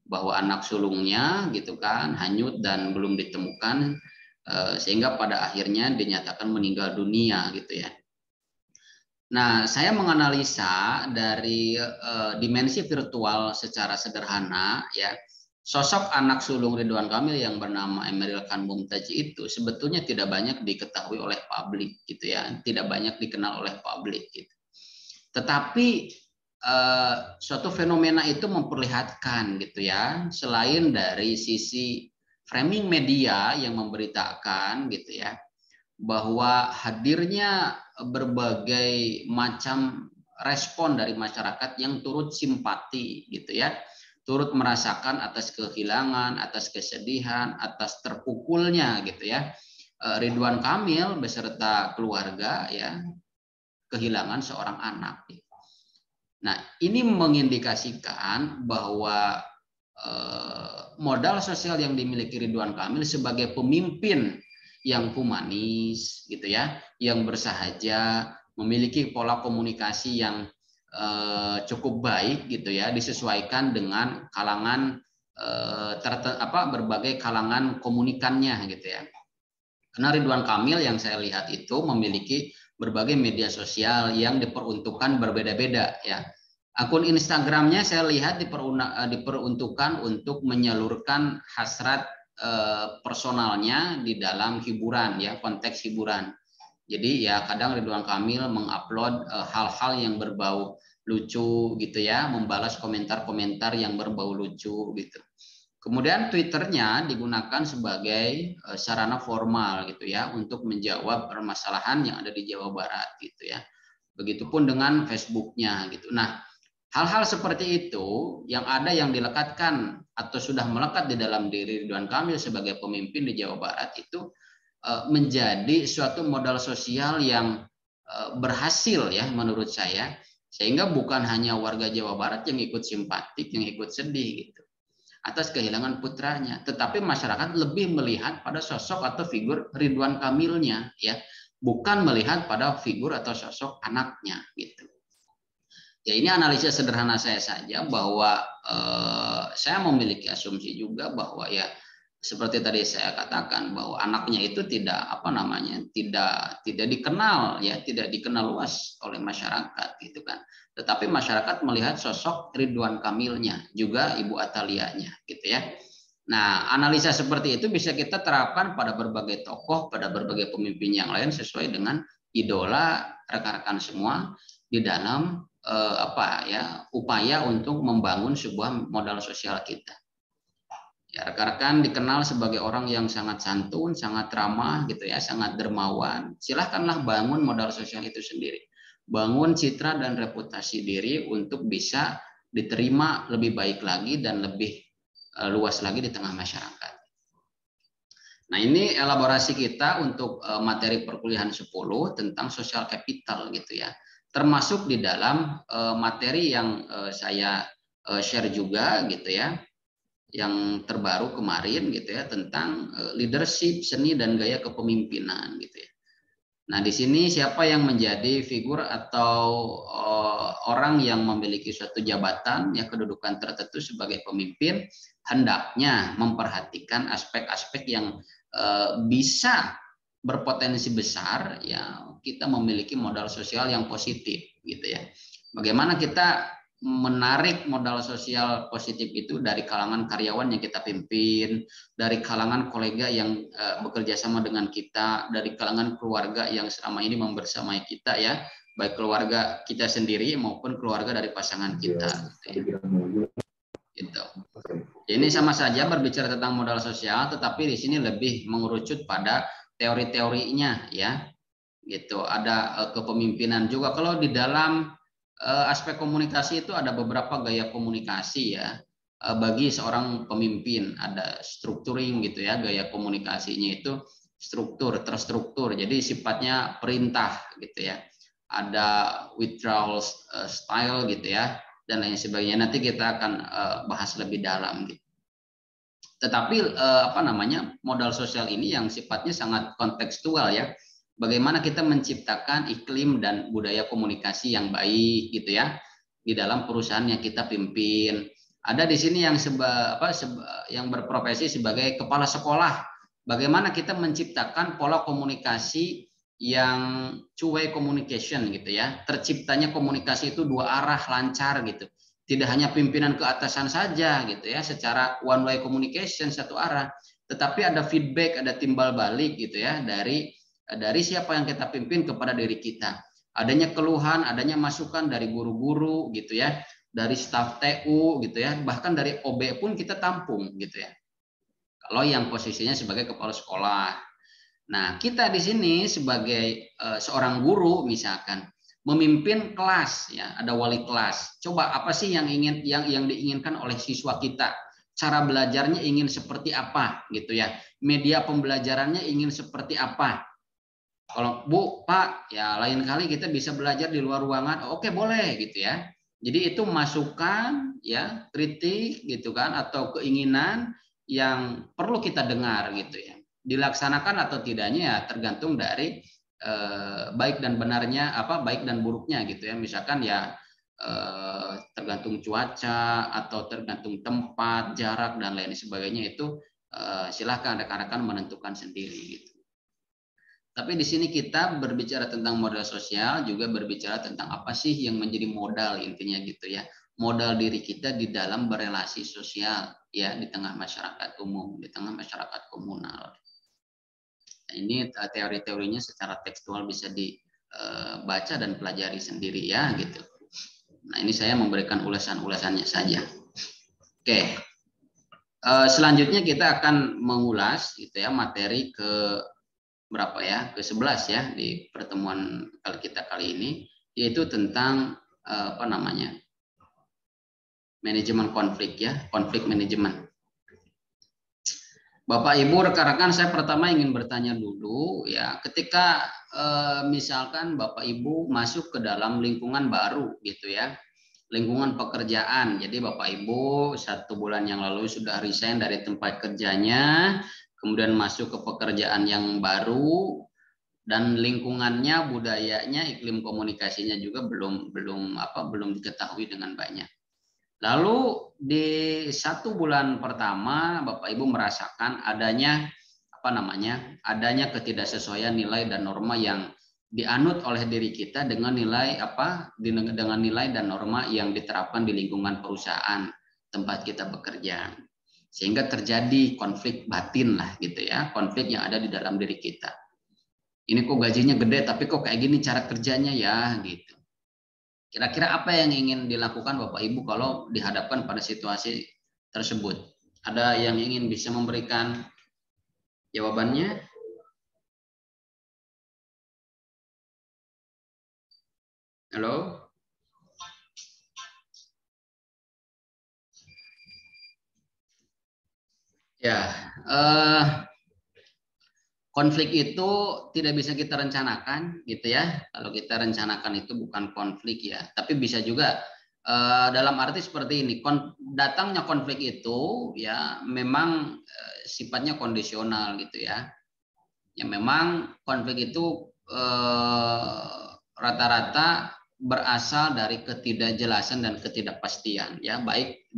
bahwa anak sulungnya gitu kan hanyut dan belum ditemukan, sehingga pada akhirnya dinyatakan meninggal dunia gitu ya. Nah, saya menganalisa dari dimensi virtual secara sederhana ya. Sosok anak sulung Ridwan Kamil yang bernama Emeril Khan Mumtaz itu sebetulnya tidak banyak diketahui oleh publik gitu ya, tidak banyak dikenal oleh publik gitu. Tetapi suatu fenomena itu memperlihatkan gitu ya, selain dari sisi framing media yang memberitakan gitu ya, bahwa hadirnya berbagai macam respon dari masyarakat yang turut simpati gitu ya, turut merasakan atas kehilangan, atas kesedihan, atas terpukulnya gitu ya Ridwan Kamil beserta keluarga ya kehilangan seorang anak. Nah, ini mengindikasikan bahwa modal sosial yang dimiliki Ridwan Kamil sebagai pemimpin yang humanis gitu ya, yang bersahaja, memiliki pola komunikasi yang cukup baik gitu ya, disesuaikan dengan kalangan berbagai kalangan komunikannya gitu ya. Karena Ridwan Kamil yang saya lihat itu memiliki berbagai media sosial yang diperuntukkan berbeda-beda ya. Akun Instagramnya saya lihat diperuntukkan untuk menyalurkan hasrat personalnya di dalam hiburan ya, konteks hiburan. Jadi ya kadang Ridwan Kamil mengupload hal-hal yang berbau lucu gitu ya, membalas komentar-komentar yang berbau lucu gitu. Kemudian Twitternya digunakan sebagai sarana formal gitu ya untuk menjawab permasalahan yang ada di Jawa Barat gitu ya. Begitupun dengan Facebooknya gitu. Nah, hal-hal seperti itu yang ada yang dilekatkan atau sudah melekat di dalam diri Ridwan Kamil sebagai pemimpin di Jawa Barat itu menjadi suatu modal sosial yang berhasil ya menurut saya, sehingga bukan hanya warga Jawa Barat yang ikut simpatik, yang ikut sedih gitu atas kehilangan putranya, tetapi masyarakat lebih melihat pada sosok atau figur Ridwan Kamilnya ya, bukan melihat pada figur atau sosok anaknya gitu. Ya, ini analisa sederhana saya saja bahwa saya memiliki asumsi juga bahwa ya seperti tadi saya katakan bahwa anaknya itu tidak tidak dikenal ya, tidak dikenal luas oleh masyarakat gitu kan. Tetapi masyarakat melihat sosok Ridwan Kamilnya, juga Ibu Atalianya gitu ya. Nah, analisa seperti itu bisa kita terapkan pada berbagai tokoh, pada berbagai pemimpin yang lain sesuai dengan idola rekan-rekan semua di dalam upaya untuk membangun sebuah modal sosial kita. Ya, rekan-rekan dikenal sebagai orang yang sangat santun, sangat ramah gitu ya, sangat dermawan. Silahkanlah bangun modal sosial itu sendiri. Bangun citra dan reputasi diri untuk bisa diterima lebih baik lagi dan lebih luas lagi di tengah masyarakat. Nah, ini elaborasi kita untuk materi perkuliahan 10 tentang social capital gitu ya. Termasuk di dalam materi yang saya share juga gitu ya, yang terbaru kemarin gitu ya, tentang leadership, seni dan gaya kepemimpinan gitu ya. Nah, di sini siapa yang menjadi figur atau orang yang memiliki suatu jabatan ya, kedudukan tertentu sebagai pemimpin, hendaknya memperhatikan aspek-aspek yang bisa berpotensi besar ya kita memiliki modal sosial yang positif gitu ya. Bagaimana kita menarik modal sosial positif itu dari kalangan karyawan yang kita pimpin, dari kalangan kolega yang bekerja sama dengan kita, dari kalangan keluarga yang selama ini membersamai kita ya, baik keluarga kita sendiri maupun keluarga dari pasangan kita. Gitu. Ini sama saja berbicara tentang modal sosial, tetapi di sini lebih mengerucut pada teori-teorinya ya, gitu. Ada kepemimpinan juga. Kalau di dalam aspek komunikasi itu ada beberapa gaya komunikasi ya. Bagi seorang pemimpin ada structuring gitu ya, gaya komunikasinya itu struktur, terstruktur. Jadi sifatnya perintah gitu ya. Ada withdrawal style gitu ya dan lain sebagainya. Nanti kita akan bahas lebih dalam gitu. Tetapi apa namanya, modal sosial ini yang sifatnya sangat kontekstual ya. Bagaimana kita menciptakan iklim dan budaya komunikasi yang baik gitu ya di dalam perusahaan yang kita pimpin. Ada di sini yang yang berprofesi sebagai kepala sekolah. Bagaimana kita menciptakan pola komunikasi yang two-way communication gitu ya. Terciptanya komunikasi itu dua arah lancar gitu. Tidak hanya pimpinan ke atasan saja gitu ya, secara one way communication satu arah, tetapi ada feedback, ada timbal balik gitu ya dari siapa yang kita pimpin kepada diri kita. Adanya keluhan, adanya masukan dari guru-guru gitu ya, dari staf TU gitu ya, bahkan dari OB pun kita tampung gitu ya. Kalau yang posisinya sebagai kepala sekolah. Nah, kita di sini sebagai seorang guru misalkan memimpin kelas ya, ada wali kelas. Coba apa sih yang diinginkan oleh siswa kita? Cara belajarnya ingin seperti apa gitu ya. Media pembelajarannya ingin seperti apa? Kalau Bu, Pak, ya lain kali kita bisa belajar di luar ruangan. Oke, boleh gitu ya. Jadi itu masukan ya, kritik gitu kan, atau keinginan yang perlu kita dengar gitu ya. Dilaksanakan atau tidaknya ya tergantung dari baik dan benarnya, baik dan buruknya gitu ya. Misalkan ya tergantung cuaca atau tergantung tempat, jarak dan lain sebagainya, itu silahkan rekan-rekan menentukan sendiri gitu. Tapi di sini kita berbicara tentang modal sosial, juga berbicara tentang apa sih yang menjadi modal intinya gitu ya. Modal diri kita di dalam berelasi sosial ya, di tengah masyarakat umum, di tengah masyarakat komunal. Nah, ini teori-teorinya secara tekstual bisa dibaca dan pelajari sendiri ya gitu. Nah, ini saya memberikan ulasan-ulasannya saja. Oke. Selanjutnya kita akan mengulas gitu ya materi ke berapa ya, ke-11 ya di pertemuan kita kali ini, yaitu tentang manajemen konflik ya, konflik manajemen. Bapak Ibu rekan-rekan, saya pertama ingin bertanya dulu ya, ketika misalkan Bapak Ibu masuk ke dalam lingkungan baru gitu ya, lingkungan pekerjaan. Jadi Bapak Ibu 1 bulan yang lalu sudah resign dari tempat kerjanya, kemudian masuk ke pekerjaan yang baru, dan lingkungannya, budayanya, iklim komunikasinya juga belum diketahui dengan banyak. Lalu di 1 bulan pertama Bapak Ibu merasakan adanya adanya ketidaksesuaian nilai dan norma yang dianut oleh diri kita dengan nilai dengan nilai dan norma yang diterapkan di lingkungan perusahaan tempat kita bekerja, sehingga terjadi konflik batin lah gitu ya, konflik yang ada di dalam diri kita. Ini kok gajinya gede tapi kok kayak gini cara kerjanya ya gitu. Kira-kira apa yang ingin dilakukan Bapak Ibu kalau dihadapkan pada situasi tersebut? Ada yang ingin bisa memberikan jawabannya? Halo? Ya, konflik itu tidak bisa kita rencanakan gitu ya. Kalau kita rencanakan itu bukan konflik ya, tapi bisa juga dalam arti seperti ini, datangnya konflik itu ya memang sifatnya kondisional gitu ya. Ya memang konflik itu rata-rata berasal dari ketidakjelasan dan ketidakpastian ya, baik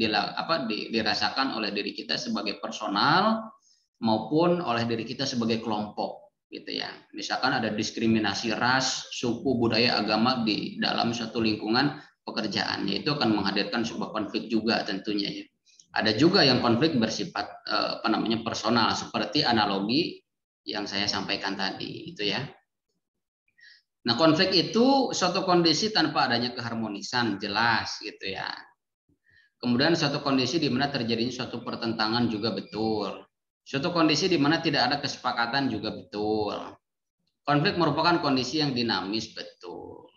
dirasakan oleh diri kita sebagai personal maupun oleh diri kita sebagai kelompok gitu ya. Misalkan ada diskriminasi ras, suku, budaya, agama di dalam suatu lingkungan pekerjaannya itu akan menghadirkan sebuah konflik juga tentunya ya. Ada juga yang konflik bersifat personal seperti analogi yang saya sampaikan tadi itu ya. Nah, konflik itu suatu kondisi tanpa adanya keharmonisan jelas gitu ya. Kemudian suatu kondisi di mana terjadinya suatu pertentangan juga betul. Suatu kondisi di mana tidak ada kesepakatan juga betul. Konflik merupakan kondisi yang dinamis betul.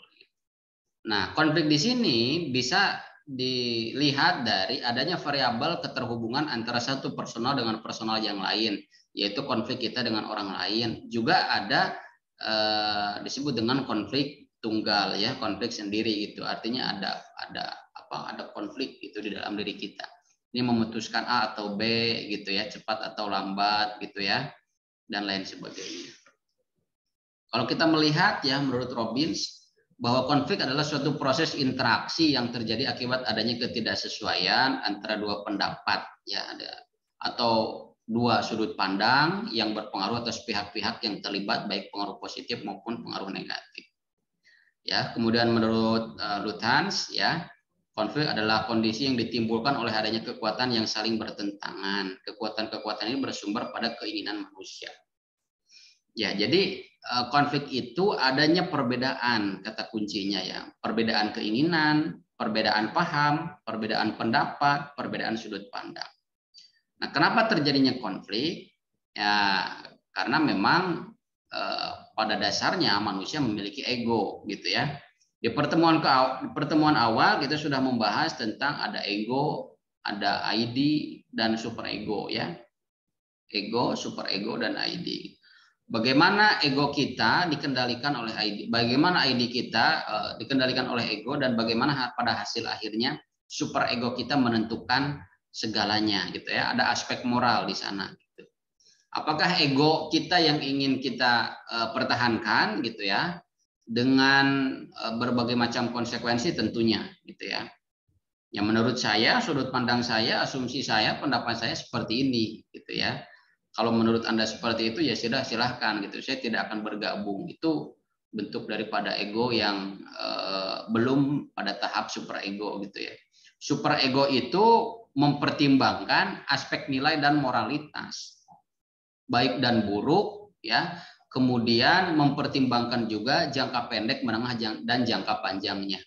Nah, konflik di sini bisa dilihat dari adanya variabel keterhubungan antara satu personal dengan personal yang lain, yaitu konflik kita dengan orang lain. Juga ada disebut dengan konflik tunggal ya, konflik sendiri gitu. Artinya ada konflik itu di dalam diri kita. Ini memutuskan A atau B gitu ya, cepat atau lambat gitu ya, dan lain sebagainya. Kalau kita melihat ya menurut Robbins bahwa konflik adalah suatu proses interaksi yang terjadi akibat adanya ketidaksesuaian antara dua pendapat ya atau dua sudut pandang yang berpengaruh atas pihak-pihak yang terlibat baik pengaruh positif maupun pengaruh negatif. Ya, kemudian menurut Luthans ya, konflik adalah kondisi yang ditimbulkan oleh adanya kekuatan yang saling bertentangan. Kekuatan-kekuatan ini bersumber pada keinginan manusia. Ya, jadi konflik itu adanya perbedaan kata kuncinya ya. Perbedaan keinginan, perbedaan paham, perbedaan pendapat, perbedaan sudut pandang. Nah, kenapa terjadinya konflik? Ya, karena memang pada dasarnya manusia memiliki ego gitu ya. Di pertemuan awal kita sudah membahas tentang ada ego, ada ID dan superego ya. Ego, superego dan ID. Bagaimana ego kita dikendalikan oleh ID, bagaimana ID kita dikendalikan oleh ego, dan bagaimana pada hasil akhirnya super ego kita menentukan segalanya gitu ya. Ada aspek moral di sana. Gitu. Apakah ego kita yang ingin kita pertahankan gitu ya, dengan berbagai macam konsekuensi tentunya gitu ya. Yang menurut saya, sudut pandang saya, asumsi saya, pendapat saya seperti ini gitu ya. Kalau menurut Anda seperti itu ya silahkan gitu. Saya tidak akan bergabung. Itu bentuk daripada ego yang belum pada tahap super ego gitu ya. Super ego itu mempertimbangkan aspek nilai dan moralitas, baik dan buruk ya. Kemudian mempertimbangkan juga jangka pendek, menengah dan jangka panjangnya.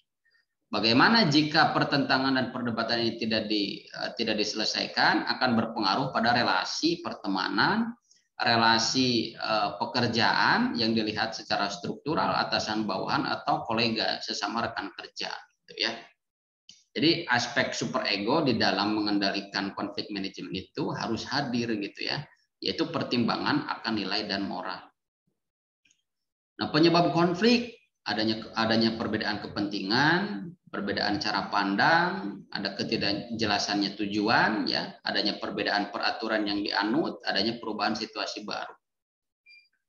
Bagaimana jika pertentangan dan perdebatan ini tidak diselesaikan, akan berpengaruh pada relasi pertemanan, relasi pekerjaan yang dilihat secara struktural, atasan bawahan atau kolega sesama rekan kerja gitu ya. Jadi aspek super ego di dalam mengendalikan konflik manajemen itu harus hadir gitu ya, yaitu pertimbangan akan nilai dan moral. Nah, penyebab konflik adanya perbedaan kepentingan, perbedaan cara pandang, ada ketidakjelasannya tujuan, ya, adanya perbedaan peraturan yang dianut, adanya perubahan situasi baru.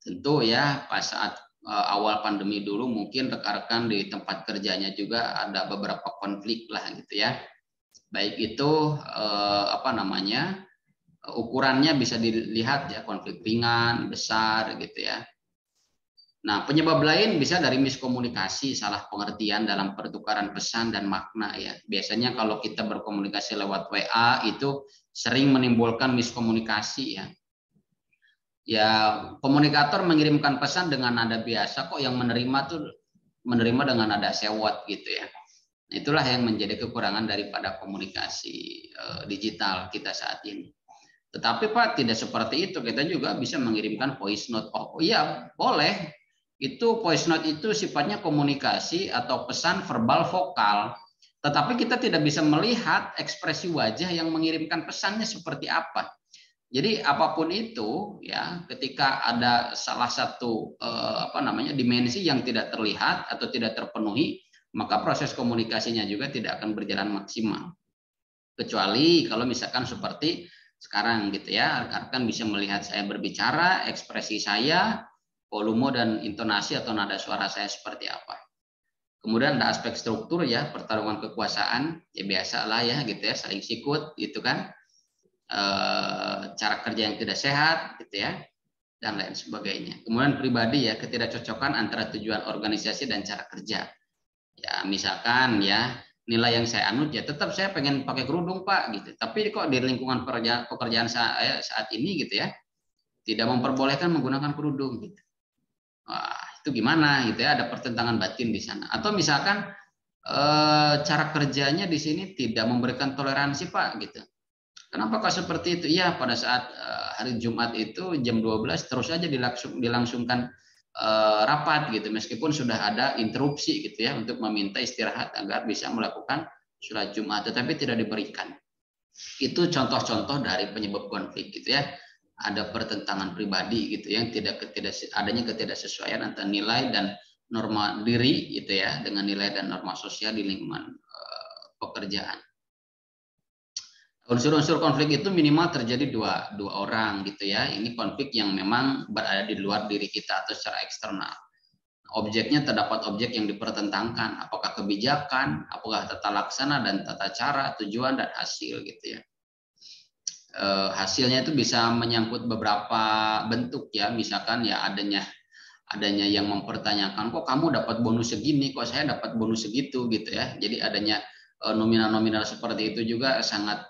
Tentu ya, pas saat awal pandemi dulu mungkin rekan-rekan di tempat kerjanya juga ada beberapa konflik lah gitu ya. Baik itu ukurannya bisa dilihat ya, konflik ringan, besar gitu ya. Nah, penyebab lain bisa dari miskomunikasi, salah pengertian dalam pertukaran pesan dan makna ya. Biasanya kalau kita berkomunikasi lewat WA itu sering menimbulkan miskomunikasi ya. Ya, komunikator mengirimkan pesan dengan nada biasa, kok yang menerima dengan nada sewot gitu ya. Itulah yang menjadi kekurangan daripada komunikasi digital kita saat ini. Tetapi Pak, tidak seperti itu. Kita juga bisa mengirimkan voice note. Oh iya, boleh. Itu voice note itu sifatnya komunikasi atau pesan verbal vokal, tetapi kita tidak bisa melihat ekspresi wajah yang mengirimkan pesannya seperti apa. Jadi apapun itu ya, ketika ada salah satu dimensi yang tidak terlihat atau tidak terpenuhi, maka proses komunikasinya juga tidak akan berjalan maksimal. Kecuali kalau misalkan seperti sekarang gitu ya, rekan-rekan bisa melihat saya berbicara, ekspresi saya, volume dan intonasi atau nada suara saya seperti apa. Kemudian ada aspek struktur ya, pertarungan kekuasaan ya, biasalah ya gitu ya, saling sikut gitu kan, cara kerja yang tidak sehat gitu ya, dan lain sebagainya. Kemudian pribadi ya, ketidakcocokan antara tujuan organisasi dan cara kerja Ya misalkan ya nilai yang saya anut ya tetap saya pengen pakai kerudung Pak gitu. Tapi kok di lingkungan pekerjaan saya saat ini gitu ya tidak memperbolehkan menggunakan kerudung gitu. Wah, itu gimana gitu ya, ada pertentangan batin di sana. Atau misalkan cara kerjanya di sini tidak memberikan toleransi Pak gitu. Kenapa kok seperti itu? Ya pada saat hari Jumat itu jam 12 terus aja dilangsungkan rapat gitu meskipun sudah ada interupsi gitu ya untuk meminta istirahat agar bisa melakukan sholat Jumat tetapi tidak diberikan. Itu contoh-contoh dari penyebab konflik gitu ya. Ada pertentangan pribadi gitu yang adanya ketidaksesuaian antara nilai dan norma diri gitu ya dengan nilai dan norma sosial di lingkungan pekerjaan. Unsur-unsur konflik itu minimal terjadi dua orang gitu ya. Ini konflik yang memang berada di luar diri kita atau secara eksternal. Objeknya terdapat objek yang dipertentangkan, apakah kebijakan, apakah tata laksana dan tata cara, tujuan dan hasil gitu ya. Hasilnya itu bisa menyangkut beberapa bentuk ya, misalkan ya adanya yang mempertanyakan kok kamu dapat bonus segini, kok saya dapat bonus segitu gitu ya. Jadi adanya nominal-nominal seperti itu juga sangat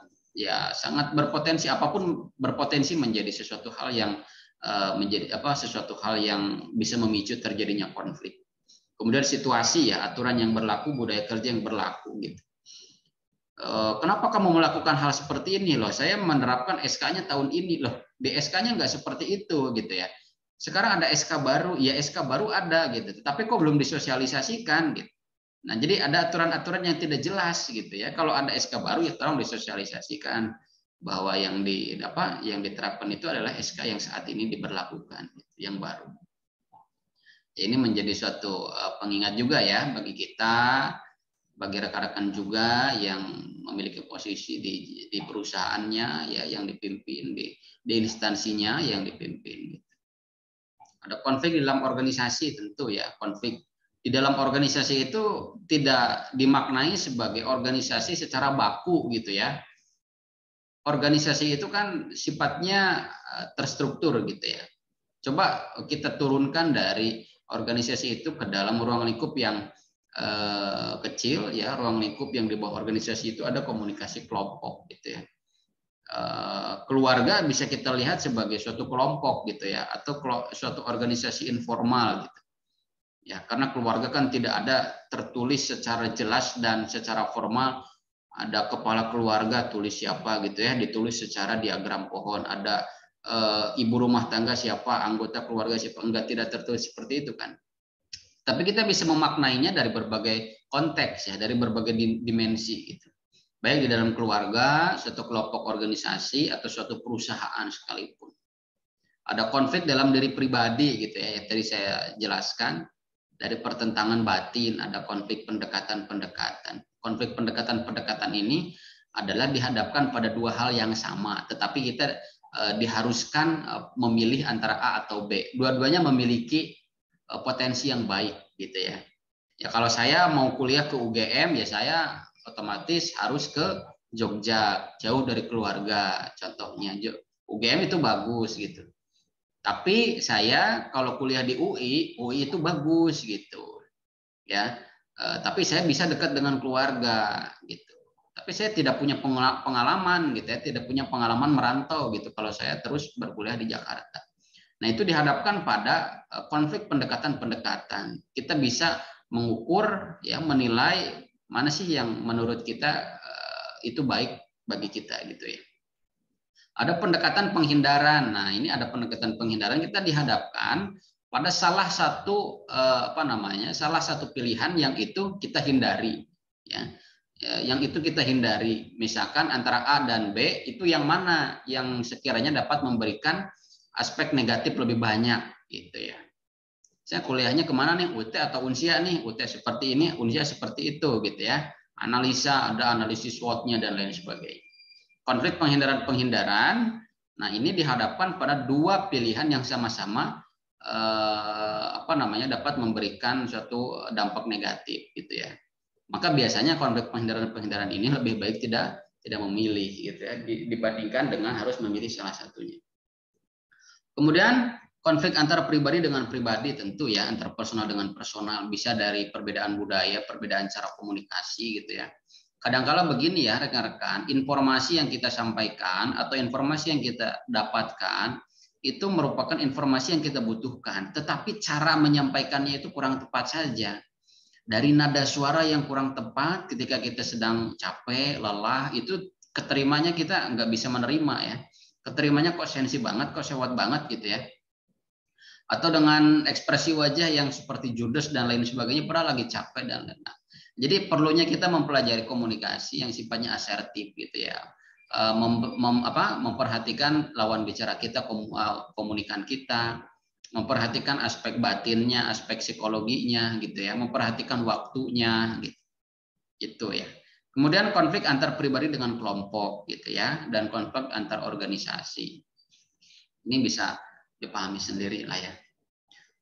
berpotensi, apapun berpotensi menjadi sesuatu hal yang bisa memicu terjadinya konflik. Kemudian situasi ya, aturan yang berlaku, budaya kerja yang berlaku gitu. Kenapa kamu melakukan hal seperti ini loh? Saya menerapkan SK-nya tahun ini loh. Di SK-nya nggak seperti itu gitu ya. Sekarang ada SK baru, ya SK baru ada gitu. Tapi kok belum disosialisasikan gitu. Nah, jadi ada aturan-aturan yang tidak jelas gitu ya. Kalau ada SK baru ya tolong disosialisasikan bahwa yang diterapkan itu adalah SK yang saat ini diberlakukan, yang baru. Ini menjadi suatu pengingat juga ya bagi kita, bagi rekan-rekan juga yang memiliki posisi di perusahaannya ya, yang dipimpin di instansinya yang dipimpin. Ada konflik di dalam organisasi tentu ya, konflik di dalam organisasi itu tidak dimaknai sebagai organisasi secara baku gitu ya. Organisasi itu kan sifatnya terstruktur gitu ya. Coba kita turunkan dari organisasi itu ke dalam ruang lingkup yang kecil ya, ruang lingkup yang di bawah organisasi itu ada komunikasi kelompok gitu ya. Keluarga bisa kita lihat sebagai suatu kelompok gitu ya, atau suatu organisasi informal gitu ya, karena keluarga kan tidak ada tertulis secara jelas dan secara formal, ada kepala keluarga tulis siapa gitu ya, ditulis secara diagram pohon, ada ibu rumah tangga siapa, anggota keluarga siapa, enggak, tidak tertulis seperti itu kan. Tapi kita bisa memaknainya dari berbagai konteks ya, dari berbagai dimensi gitu. Baik di dalam keluarga, suatu kelompok organisasi atau suatu perusahaan sekalipun. Ada konflik dalam diri pribadi gitu ya, yang tadi saya jelaskan. Dari pertentangan batin ada konflik pendekatan-pendekatan. Konflik pendekatan-pendekatan ini adalah dihadapkan pada dua hal yang sama, tetapi kita diharuskan memilih antara A atau B. Dua-duanya memiliki potensi yang baik gitu ya. Ya kalau saya mau kuliah ke UGM ya saya otomatis harus ke Jogja, jauh dari keluarga contohnya. UGM itu bagus gitu. Tapi saya kalau kuliah di UI itu bagus gitu. Ya. Tapi saya bisa dekat dengan keluarga gitu. Tapi saya tidak punya pengalaman gitu ya, tidak punya pengalaman merantau gitu kalau saya terus berkuliah di Jakarta. Nah, itu dihadapkan pada konflik pendekatan-pendekatan. Kita bisa mengukur ya, menilai mana sih yang menurut kita itu baik bagi kita gitu ya. Ada pendekatan penghindaran. Nah, ini ada pendekatan penghindaran, kita dihadapkan pada salah satu salah satu pilihan yang itu kita hindari ya. Yang itu kita hindari. Misalkan antara A dan B itu yang mana yang sekiranya dapat memberikan aspek negatif lebih banyak gitu ya. Saya kuliahnya kemana nih, UT atau Unsia nih, UT seperti ini, Unsia seperti itu gitu ya. Analisa, ada analisis SWOT-nya dan lain sebagainya. Konflik penghindaran, nah ini dihadapkan pada dua pilihan yang sama-sama dapat memberikan suatu dampak negatif gitu ya. Maka biasanya konflik penghindaran ini lebih baik tidak memilih gitu ya, dibandingkan dengan harus memilih salah satunya. Kemudian Konflik antara pribadi dengan pribadi tentu ya, antar personal dengan personal, bisa dari perbedaan budaya, perbedaan cara komunikasi gitu ya. Kadang-kala begini ya rekan-rekan, informasi yang kita sampaikan atau informasi yang kita dapatkan itu merupakan informasi yang kita butuhkan, tetapi cara menyampaikannya itu kurang tepat saja. Dari nada suara yang kurang tepat ketika kita sedang capek, lelah, itu keterimanya kita nggak bisa menerima ya. Keterimanya kok sensi banget, kok sewot banget gitu ya. Atau dengan ekspresi wajah yang seperti judes dan lain sebagainya, padahal lagi capek dan lain-lain. Jadi perlunya kita mempelajari komunikasi yang sifatnya asertif gitu ya. Memperhatikan lawan bicara kita, komunikan kita, memperhatikan aspek batinnya, aspek psikologinya gitu ya, memperhatikan waktunya gitu. Itu ya. Kemudian konflik antar pribadi dengan kelompok gitu ya, dan konflik antar organisasi. Ini bisa dipahami sendiri lah ya.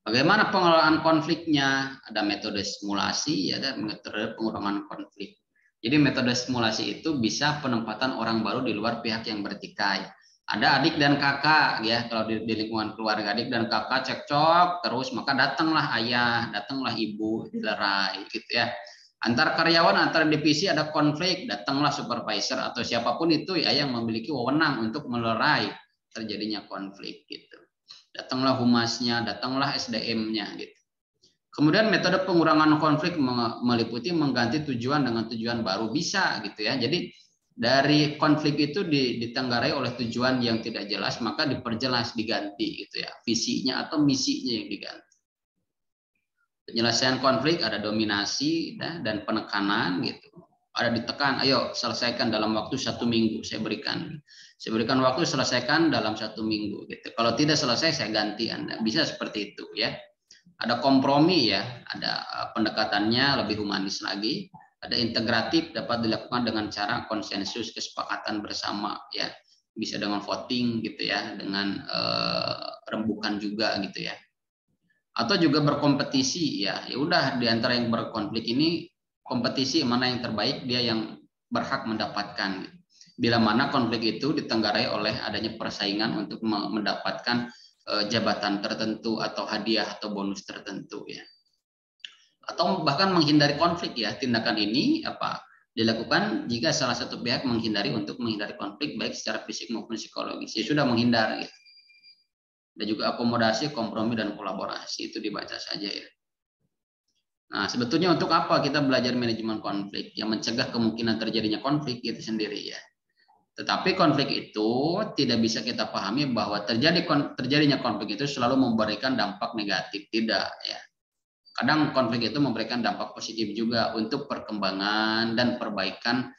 Bagaimana pengelolaan konfliknya? Ada metode simulasi, ada metode pengurangan konflik. Jadi metode simulasi itu bisa penempatan orang baru di luar pihak yang bertikai. Ada adik dan kakak ya, kalau di lingkungan keluarga adik dan kakak cekcok terus, maka datanglah ayah, datanglah ibu, dilerai gitu ya. Antar karyawan, antar divisi ada konflik, datanglah supervisor atau siapapun itu ya yang memiliki wewenang untuk melerai terjadinya konflik gitu. Datanglah humasnya, datanglah SDM-nya gitu. Kemudian metode pengurangan konflik meliputi mengganti tujuan dengan tujuan baru, bisa gitu ya. Jadi dari konflik itu ditenggarai oleh tujuan yang tidak jelas, maka diperjelas, diganti gitu ya, visinya atau misinya yang diganti. Penyelesaian konflik ada dominasi dan penekanan gitu. Ada ditekan, ayo selesaikan dalam waktu 1 minggu, saya berikan waktu, selesaikan dalam 1 minggu gitu. Kalau tidak selesai saya ganti Anda, bisa seperti itu ya. Ada kompromi ya, ada pendekatannya lebih humanis lagi, ada integratif, dapat dilakukan dengan cara konsensus, kesepakatan bersama ya, bisa dengan voting gitu ya, dengan rembukan juga gitu ya. Atau juga berkompetisi ya, ya udah di antara yang berkonflik ini kompetisi mana yang terbaik, dia yang berhak mendapatkan. Bila mana konflik itu ditenggarai oleh adanya persaingan untuk mendapatkan jabatan tertentu atau hadiah atau bonus tertentu ya. Atau bahkan menghindari konflik ya, tindakan ini dilakukan jika salah satu pihak menghindari konflik baik secara fisik maupun psikologis. Ya sudah menghindar gitu. Dan juga akomodasi, kompromi, dan kolaborasi itu dibaca saja ya. Nah, sebetulnya untuk apa kita belajar manajemen konflik? Yang mencegah kemungkinan terjadinya konflik itu sendiri ya. Tetapi konflik itu tidak bisa kita pahami bahwa terjadinya konflik itu selalu memberikan dampak negatif, tidak ya. Kadang konflik itu memberikan dampak positif juga untuk perkembangan dan perbaikan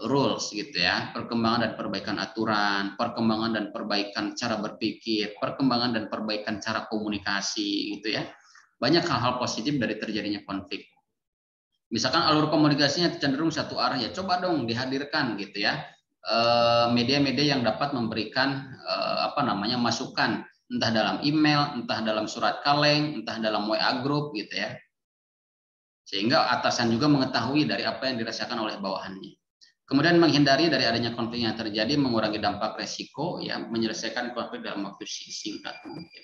rules gitu ya, perkembangan dan perbaikan aturan, perkembangan dan perbaikan cara berpikir, perkembangan dan perbaikan cara komunikasi gitu ya. Banyak hal-hal positif dari terjadinya konflik. Misalkan alur komunikasinya cenderung satu arah ya, coba dong dihadirkan gitu ya media-media yang dapat memberikan masukan, entah dalam email, entah dalam surat kaleng, entah dalam WA group gitu ya. Sehingga atasan juga mengetahui dari apa yang dirasakan oleh bawahannya. Kemudian menghindari dari adanya konflik yang terjadi, mengurangi dampak resiko, ya, menyelesaikan konflik dalam waktu singkat mungkin.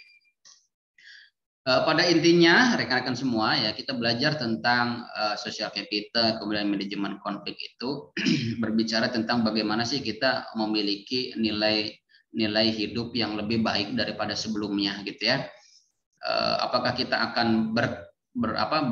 Pada intinya, rekan-rekan semua, ya, kita belajar tentang social capital, kemudian manajemen konflik itu berbicara tentang bagaimana sih kita memiliki nilai hidup yang lebih baik daripada sebelumnya, gitu ya. Apakah kita akan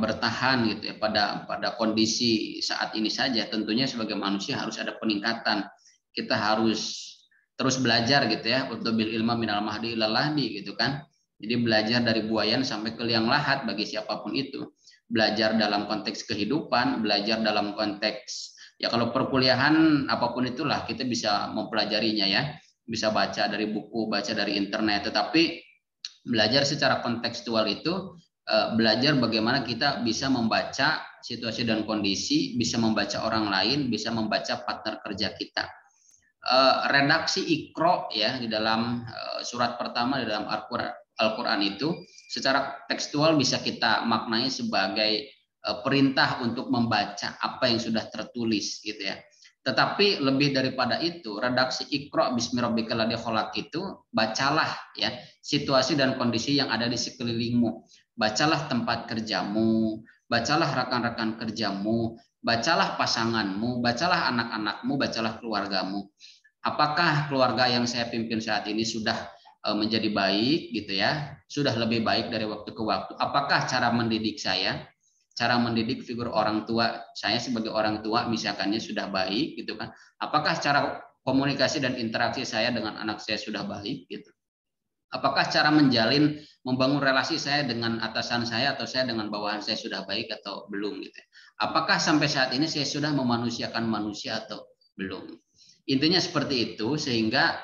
bertahan gitu ya pada kondisi saat ini saja? Tentunya sebagai manusia harus ada peningkatan. Kita harus terus belajar gitu ya, utlubil ilma minal mahdi ilal lahdi gitu kan. Jadi belajar dari buayan sampai ke liang lahat bagi siapapun itu. Belajar dalam konteks kehidupan, belajar dalam konteks ya kalau perkuliahan apapun itulah kita bisa mempelajarinya ya. Bisa baca dari buku, baca dari internet, tetapi belajar secara kontekstual itu belajar bagaimana kita bisa membaca situasi dan kondisi, bisa membaca orang lain, bisa membaca partner kerja kita. Redaksi Iqra ya di dalam surat pertama di dalam Al-Quran itu secara tekstual bisa kita maknai sebagai perintah untuk membaca apa yang sudah tertulis gitu ya. Tetapi lebih daripada itu, redaksi Iqra bismi rabbikal ladzi khalaq itu bacalah ya situasi dan kondisi yang ada di sekelilingmu. Bacalah tempat kerjamu, bacalah rekan-rekan kerjamu, bacalah pasanganmu, bacalah anak-anakmu, bacalah keluargamu. Apakah keluarga yang saya pimpin saat ini sudah menjadi baik gitu ya? Sudah lebih baik dari waktu ke waktu. Apakah cara mendidik saya, cara mendidik figur orang tua saya sebagai orang tua misalkannya sudah baik gitu kan? Apakah cara komunikasi dan interaksi saya dengan anak saya sudah baik gitu? Apakah cara menjalin membangun relasi saya dengan atasan saya atau saya dengan bawahan saya sudah baik atau belum gitu? Apakah sampai saat ini saya sudah memanusiakan manusia atau belum? Intinya seperti itu sehingga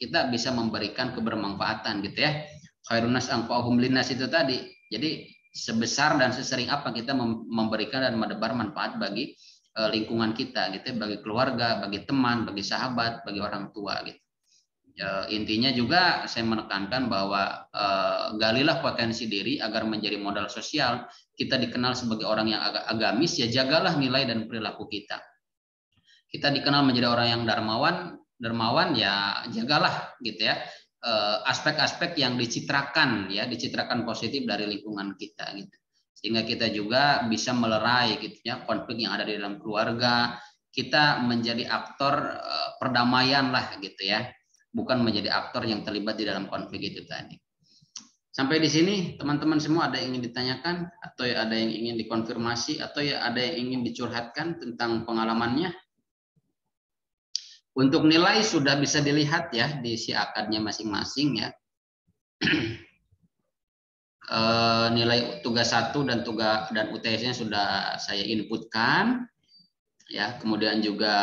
kita bisa memberikan kebermanfaatan gitu ya. Khairun nas anfa'uhum linnas itu tadi. Jadi sebesar dan sesering apa kita memberikan dan menebar manfaat bagi lingkungan kita gitu ya, bagi keluarga, bagi teman, bagi sahabat, bagi orang tua gitu. Intinya juga saya menekankan bahwa galilah potensi diri agar menjadi modal sosial. Kita dikenal sebagai orang yang agamis, ya jagalah nilai dan perilaku kita. Kita dikenal menjadi orang yang dermawan ya jagalah gitu ya aspek-aspek yang dicitrakan ya, dicitrakan positif dari lingkungan kita gitu. Sehingga kita juga bisa melerai gitu ya konflik yang ada di dalam keluarga. Kita menjadi aktor perdamaian lah gitu ya. Bukan menjadi aktor yang terlibat di dalam konflik itu tadi. Sampai di sini teman-teman semua ada yang ingin ditanyakan atau ada yang ingin dikonfirmasi atau ya ada yang ingin dicurhatkan tentang pengalamannya? Untuk nilai sudah bisa dilihat ya di si akadnya masing-masing ya. Nilai tugas 1 dan UTS-nya sudah saya inputkan ya. Kemudian juga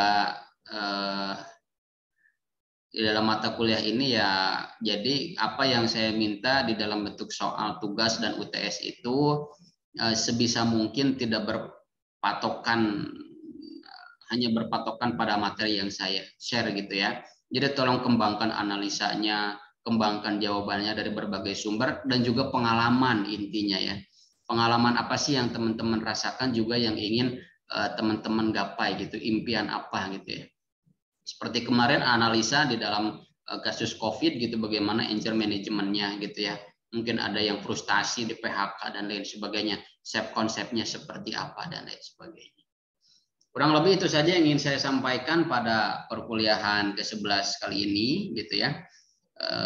di dalam mata kuliah ini ya, jadi apa yang saya minta di dalam bentuk soal tugas dan UTS itu sebisa mungkin tidak hanya berpatokan pada materi yang saya share gitu ya. Jadi tolong kembangkan analisanya, kembangkan jawabannya dari berbagai sumber dan juga pengalaman intinya ya. Pengalaman apa sih yang teman-teman rasakan juga yang ingin teman-teman gapai gitu, impian apa gitu ya. Seperti kemarin analisa di dalam kasus COVID gitu, bagaimana anger manajemennya gitu ya. Mungkin ada yang frustasi di PHK dan lain sebagainya. Konsepnya seperti apa dan lain sebagainya. Kurang lebih itu saja yang ingin saya sampaikan pada perkuliahan ke-11 kali ini gitu ya.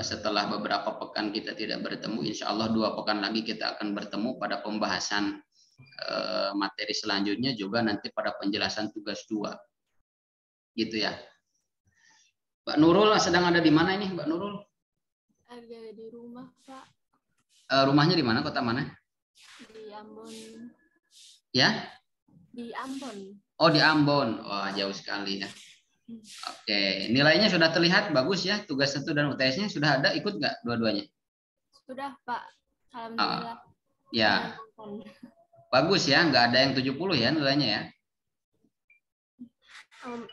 Setelah beberapa pekan kita tidak bertemu, insya Allah 2 pekan lagi kita akan bertemu pada pembahasan materi selanjutnya juga nanti pada penjelasan tugas 2 gitu ya. Mbak Nurul sedang ada di mana ini, Mbak Nurul? Ada di rumah, Pak. Rumahnya di mana? Kota mana? Di Ambon. Ya? Di Ambon. Oh, di Ambon. Wah, jauh sekali ya. Oke, nilainya sudah terlihat bagus ya. Tugas 1 dan UTS-nya sudah ada, ikut nggak dua-duanya? Sudah, Pak. Alhamdulillah. Ya. Bagus ya, nggak ada yang 70 ya nilainya ya.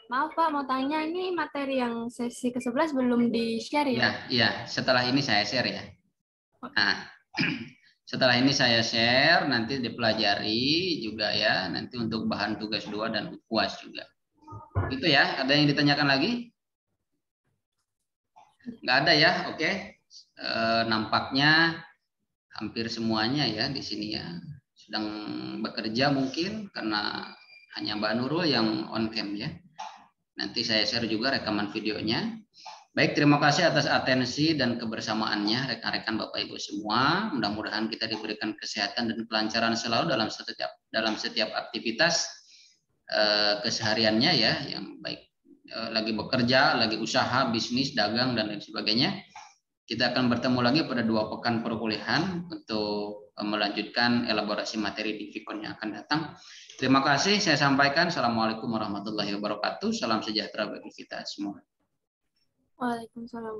Maaf Pak, mau tanya ini materi yang sesi ke-11 belum di-share ya? Iya, setelah ini saya share ya. Nah, setelah ini saya share, nanti dipelajari juga ya, nanti untuk bahan tugas 2 dan UAS juga. Itu ya, ada yang ditanyakan lagi? Nggak ada ya, oke. Nampaknya hampir semuanya ya di sini ya. Sedang bekerja mungkin karena hanya Mbak Nurul yang on cam ya. Nanti saya share juga rekaman videonya. Baik, terima kasih atas atensi dan kebersamaannya rekan-rekan Bapak Ibu semua. Mudah-mudahan kita diberikan kesehatan dan kelancaran selalu dalam setiap aktivitas kesehariannya ya, yang baik lagi bekerja, lagi usaha, bisnis, dagang dan lain sebagainya. Kita akan bertemu lagi pada 2 pekan perkuliahan untuk melanjutkan elaborasi materi di Vicon yang akan datang. Terima kasih, saya sampaikan. Assalamualaikum warahmatullahi wabarakatuh. Salam sejahtera bagi kita semua. Waalaikumsalam.